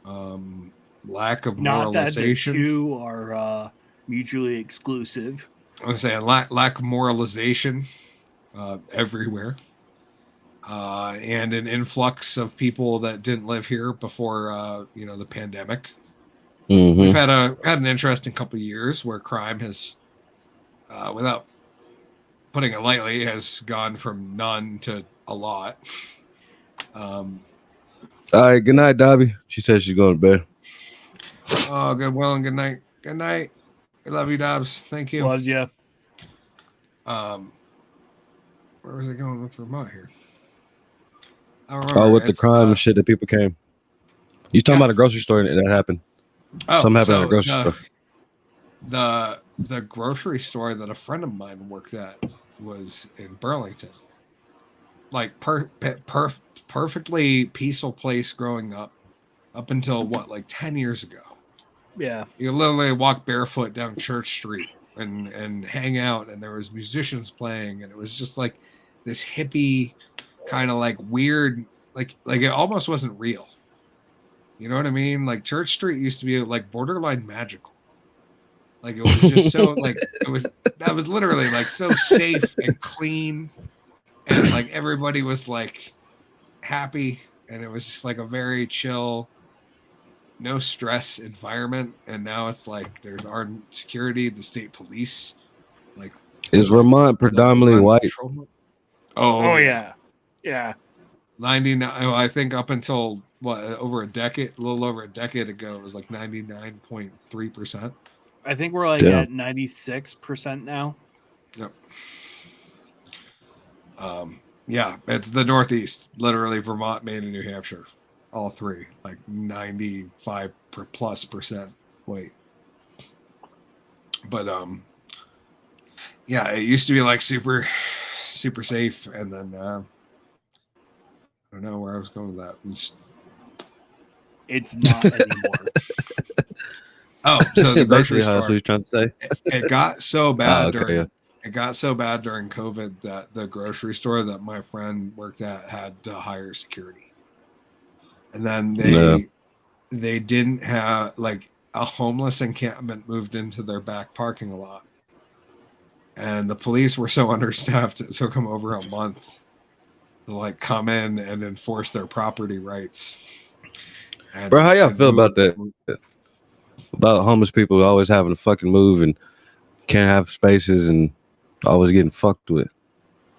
lack of moralization. Not that the two are mutually exclusive. I was saying lack of moralization everywhere. And an influx of people that didn't live here before, the pandemic. Mm-hmm. We've had an interesting couple of years where crime has, without putting it lightly, has gone from none to a lot. All right, good night, Dobby. She says she's going to bed. Oh, good. Well, and good night. Good night. I love you, Dobbs. Thank you. Loves you. Where was I going with Vermont here? With the crime and shit that people came. You talking about a grocery store that happened? Something happened at a grocery store. the grocery store that a friend of mine worked at was in Burlington. Like perfectly peaceful place growing up until what, like 10 years ago. Yeah. You literally walk barefoot down Church Street and hang out, and there was musicians playing, and it was just like this hippie kind of like weird, like it almost wasn't real. You know what I mean? Like Church Street used to be like borderline magical. Like it was just so like that was literally like so safe and clean, and like everybody was like happy, and it was just like a very chill, no stress environment. And now it's like there's armed security, the state police. Like, is Vermont predominantly white? Oh yeah. 99. I think up until what, over a little over a decade ago, it was like 99.3%. I think we're like at 96% now. Yep. Yeah, it's the Northeast, literally Vermont, Maine, and New Hampshire, all three, like 95+% weight. But yeah, it used to be like super safe, and then I don't know where I was going with that. It's not anymore. Oh, so the grocery store. That's what you're trying to say. It got so bad okay, it got so bad during COVID that the grocery store that my friend worked at had to hire security. And then they didn't have, like, a homeless encampment moved into their back parking lot. And the police were so understaffed, it took them over a month to like come in and enforce their property rights. And, bro, how y'all feel about that? About homeless people always having to fucking move and can't have spaces and always getting fucked with.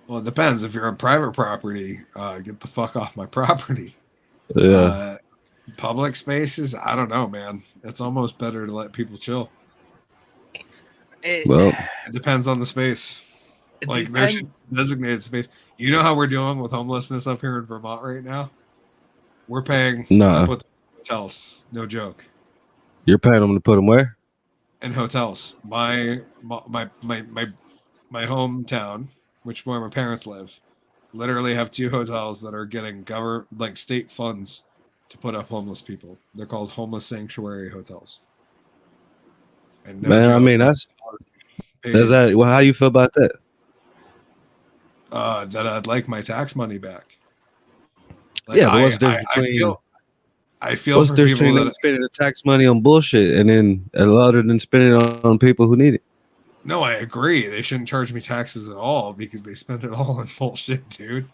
Well, it depends. If you're on private property, get the fuck off my property. Yeah. Public spaces, I don't know, man. It's almost better to let people chill. It depends on the space. Like there should be designated space. You know how we're dealing with homelessness up here in Vermont right now? We're paying to put hotels. No joke. You're paying them to put them where? In hotels. My hometown, which where my parents live, literally have 2 hotels that are getting state funds to put up homeless people. They're called homeless sanctuary hotels. And no joke, I mean that's that. Well, how do you feel about that? That I'd like my tax money back. Like, yeah, but what's the difference between? I feel what's for the people difference between spending the tax money on bullshit and then other than spending it on people who need it? No, I agree. They shouldn't charge me taxes at all because they spend it all on bullshit, dude.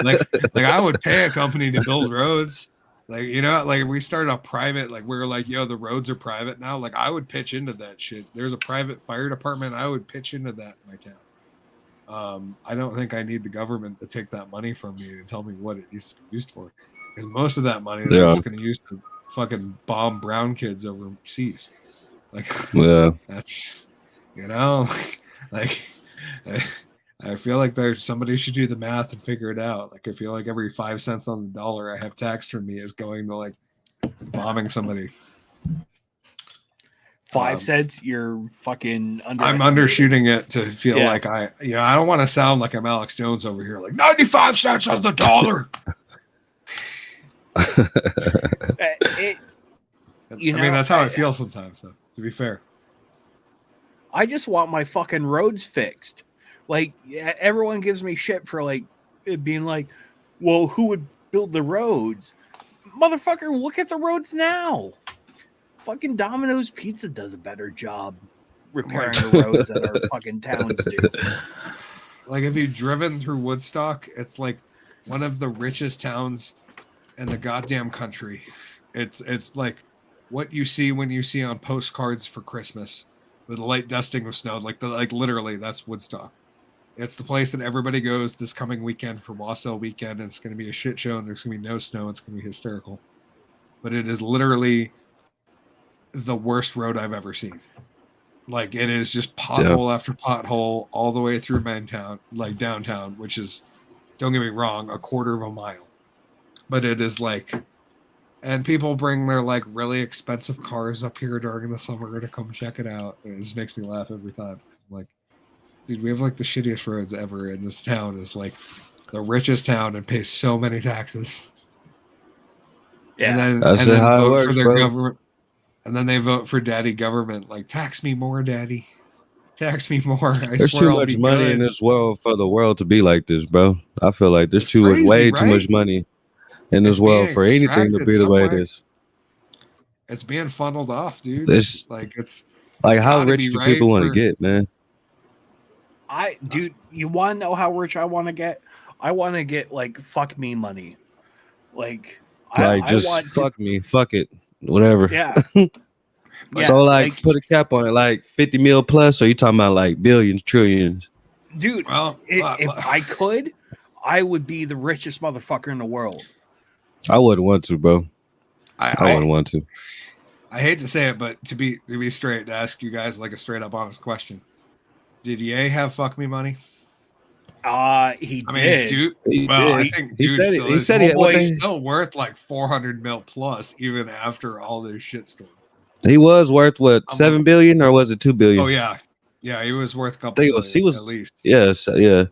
like I would pay a company to build roads. Like, you know, like we started a private, like we're like, yo, the roads are private now. Like I would pitch into that shit. There's a private fire department. I would pitch into that in my town. I don't think I need the government to take that money from me and tell me what it needs to be used for. Because most of that money they're just going to use to fucking bomb brown kids overseas. Like, that's, you know, like, I feel like somebody should do the math and figure it out. Like, I feel like every 5 cents on the dollar I have taxed from me is going to like bombing somebody. 5 cents, you're fucking I'm undershooting it to feel like I don't want to sound like I'm Alex Jones over here, like 95 cents on the dollar. I mean, that's how I feel sometimes, though, to be fair. I just want my fucking roads fixed. Like, everyone gives me shit for like it being like, well, who would build the roads? Motherfucker, look at the roads now. Fucking Domino's Pizza does a better job repairing the roads than our fucking towns do. Like, have you driven through Woodstock? It's like one of the richest towns in the goddamn country. It's like what you see when you see on postcards for Christmas with a light dusting of snow. Like literally, that's Woodstock. It's the place that everybody goes this coming weekend for Wassail weekend. And it's going to be a shit show, and there's going to be no snow. It's going to be hysterical. But it is literally the worst road I've ever seen. Like, it is just pothole after pothole all the way through downtown, which is, don't get me wrong, a quarter of a mile. But it is like And people bring their like really expensive cars up here during the summer to come check it out. It just makes me laugh every time. I'm like, dude, we have like the shittiest roads ever in this town. It's like the richest town and pays so many taxes. Yeah, And then, That's and then how it vote works, for their bro. government. And then they vote for daddy government. Like, tax me more, daddy. Tax me more. I There's swear too I'll much be money good. in this world for the world to be like this, bro. I feel like there's It's crazy, way too right? much money in this It's being world for anything to extracted be the way it somewhere. is. It's being funneled off, dude. It's like it's like, how gotta rich be do right people want to for- get, man? Dude, you want to know how rich I want to get? I want to get like fuck me money. Like, Like, I just want fuck me, fuck it, whatever. Yeah. Yeah, So, like, put a cap on it, like 50 mil plus, or you talking about like billions, trillions? dude, Well, if I could, I would be the richest motherfucker in the world. I wouldn't want to, bro. I wouldn't want to. I hate to say it, but to be straight, to ask you guys like a straight up honest question. Did Ye have fuck me money? He did. Dude. He Well, did. I think He dude said still he is. said he had what He's they- still worth like 400 mil plus, even after all this shitstorm. He was worth what, I'm 7 like- billion, or was it 2 billion? Oh yeah, he was worth a I couple think billion, he was at least. Yes, yeah.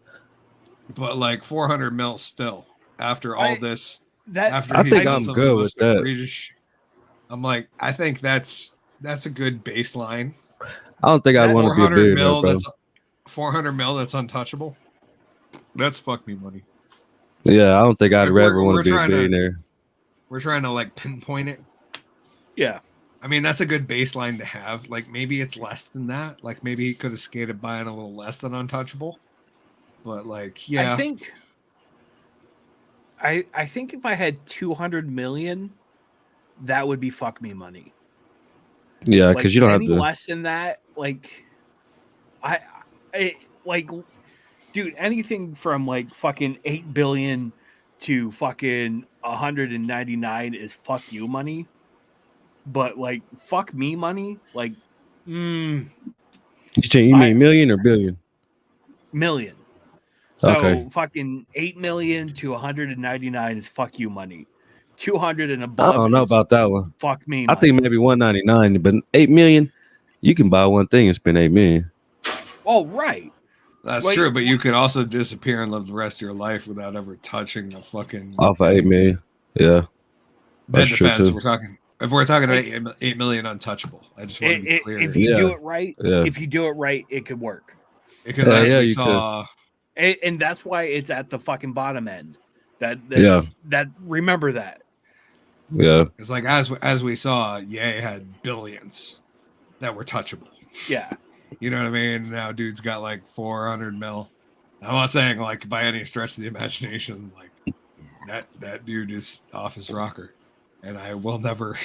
But like 400 mil still after all this. After I he's think done I'm some of the good with most that. egregious- I'm like, I think that's a good baseline. I don't think I'd want to be a 400 billionaire, mil. bro. That's 400 mil. That's untouchable. That's fuck me money. Yeah, I don't think I'd If we're- ever want we're to be a trying to- billionaire. We're trying to like pinpoint it. Yeah. I mean, that's a good baseline to have. Like maybe it's less than that. Like maybe he could have skated by it a little less than untouchable. But like, yeah, I think if I had 200 million, that would be fuck me money. Yeah, Like, because you don't have any to. less than that. Like, I like, dude, anything from like fucking 8 billion to fucking 199 is fuck you money. But like, fuck me money, like, You mean million or billion? million. So Okay. fucking 8 million to 199 is fuck you money. 200 and I above. don't know is about that one. fuck me. I think maybe 199, but 8 million, you can buy one thing and spend 8 million. Oh, right. that's like- true. But you could also disappear and live the rest of your life without ever touching the fucking Off of 8 million. Yeah. That That's true, depends. too. If we're talking about 8 million untouchable, I just want to be clear. If you do Yeah. it right, Yeah. if you do it right, it could work. Because Yeah, as yeah, we you saw, And that's why it's at the fucking bottom end. Yeah. That remember that. Yeah. it's like as we saw, Ye had billions that were touchable. Yeah. You know what I mean? Now dude's got like 400 mil. I'm not saying like by any stretch of the imagination, like that dude is off his rocker, and I will never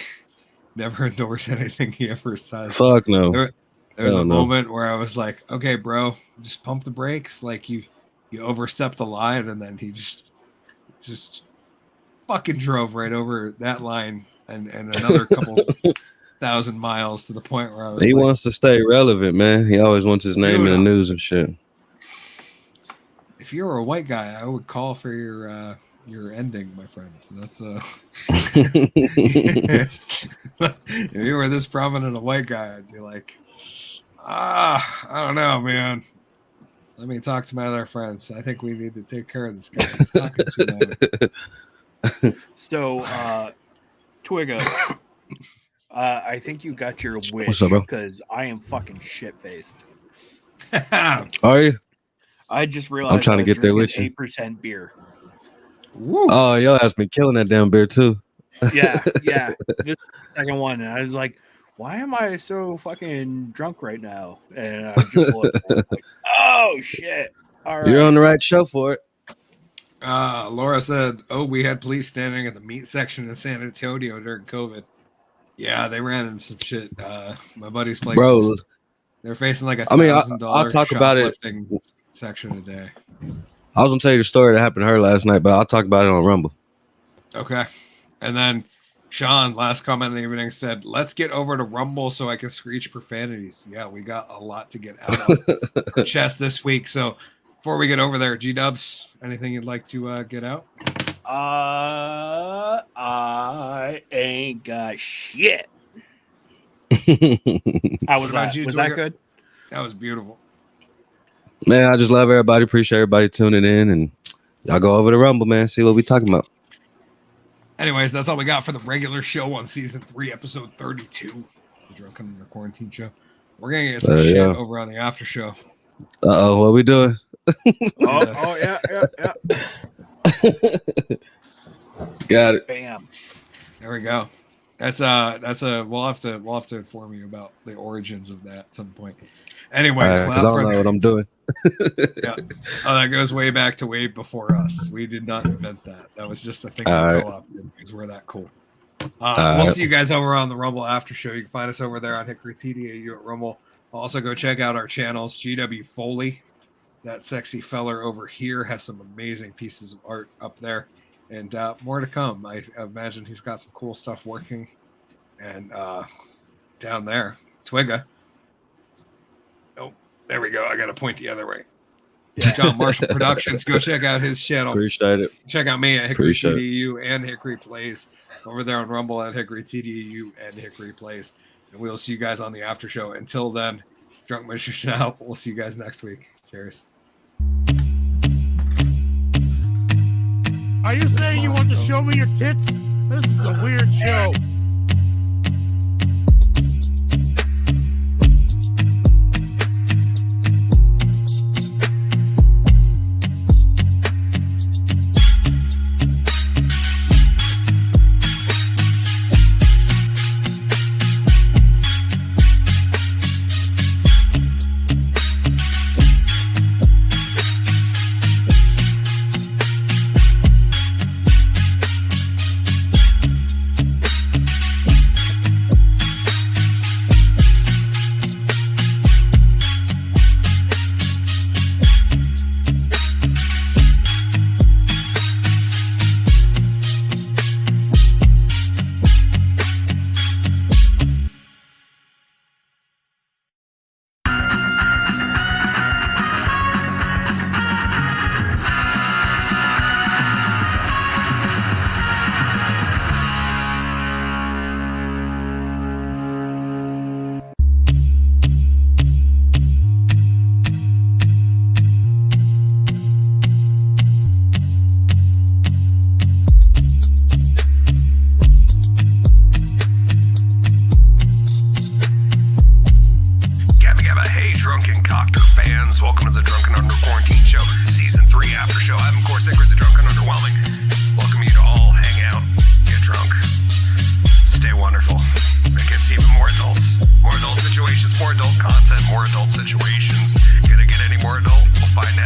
endorse anything he ever says. Fuck no. There was Hell a no. moment where I was like, okay, bro, just pump the brakes. Like you overstepped the line, and then he just fucking drove right over that line and another couple 1,000 miles to the point where I was He like, wants to stay relevant, man. He always wants his name in the news and shit. if you were a white guy, I would call for your ending, my friend. That's if you were this prominent a white guy, I'd be like, I don't know, man. Let me talk to my other friends. I think we need to take care of this guy. He's talking too loud. So, Twigga, I think you got your wish. What's up, bro? Because I am fucking shit faced. Are you? I just realized I'm trying to get there with you. 8% beer. Woo. Oh, yo, has been killing that damn beer too. Yeah. This is the second one, and I was like, why am I so fucking drunk right now? And I just looked like, oh shit. All right. You're on the right show for it. Laura said, we had police standing at the meat section in San Antonio during COVID. Yeah, they ran into some shit. My buddy's place. Bro, They're facing like I mean, $1,000 I'll talk about it. shoplifting section a day. I was gonna tell you the story that happened to her last night, but I'll talk about it on Rumble. Okay. And then Sean, last comment in the evening, said, let's get over to Rumble so I can screech profanities. Yeah, we got a lot to get out of our chest this week. So before we get over there, G-Dubs, anything you'd like to get out? I ain't got shit. How was that? Was that good? That was beautiful. Man, I just love everybody. Appreciate everybody tuning in, and y'all go over to Rumble, man. See what we talking about. Anyways, that's all we got for the regular show on season 3, episode 32, the Drunken Under Quarantine show. We're gonna get some shit over on the after show. What we doing? Yeah. Got it. Bam. There we go. We'll have to inform you about the origins of that at some point. Anyway, I don't know what I'm doing. Yeah. That goes way back to way before us. We did not invent that. That was just a thing we co-opted because we're that cool. We'll see you guys over on the Rumble after show. You can find us over there on Hickory TDAU at Rumble. Also go check out our channels. GW Foley, that sexy feller over here, has some amazing pieces of art up there, and more to come. I imagine he's got some cool stuff working. And down there, Twigga. Oh, there we go. I got to point the other way. Yeah. John Marshall Productions. Go check out his channel. Appreciate it. Check out me at Hickory TDU and Hickory Plays over there on Rumble at Hickory TDU and Hickory Plays. And we'll see you guys on the after show. Until then, Drunk Mission out. We'll see you guys next week. Cheers. Are you saying you want to show me your tits? This is a weird show. Welcome to the Drunken Under Quarantine Show, Season 3 After Show. I'm, of course, Hickory, the Drunken Underwhelming. Welcome you to all hang out, get drunk, stay wonderful. It gets even more adults. More adult situations, more adult content, more adult situations. Gonna get any more adult? We'll find out.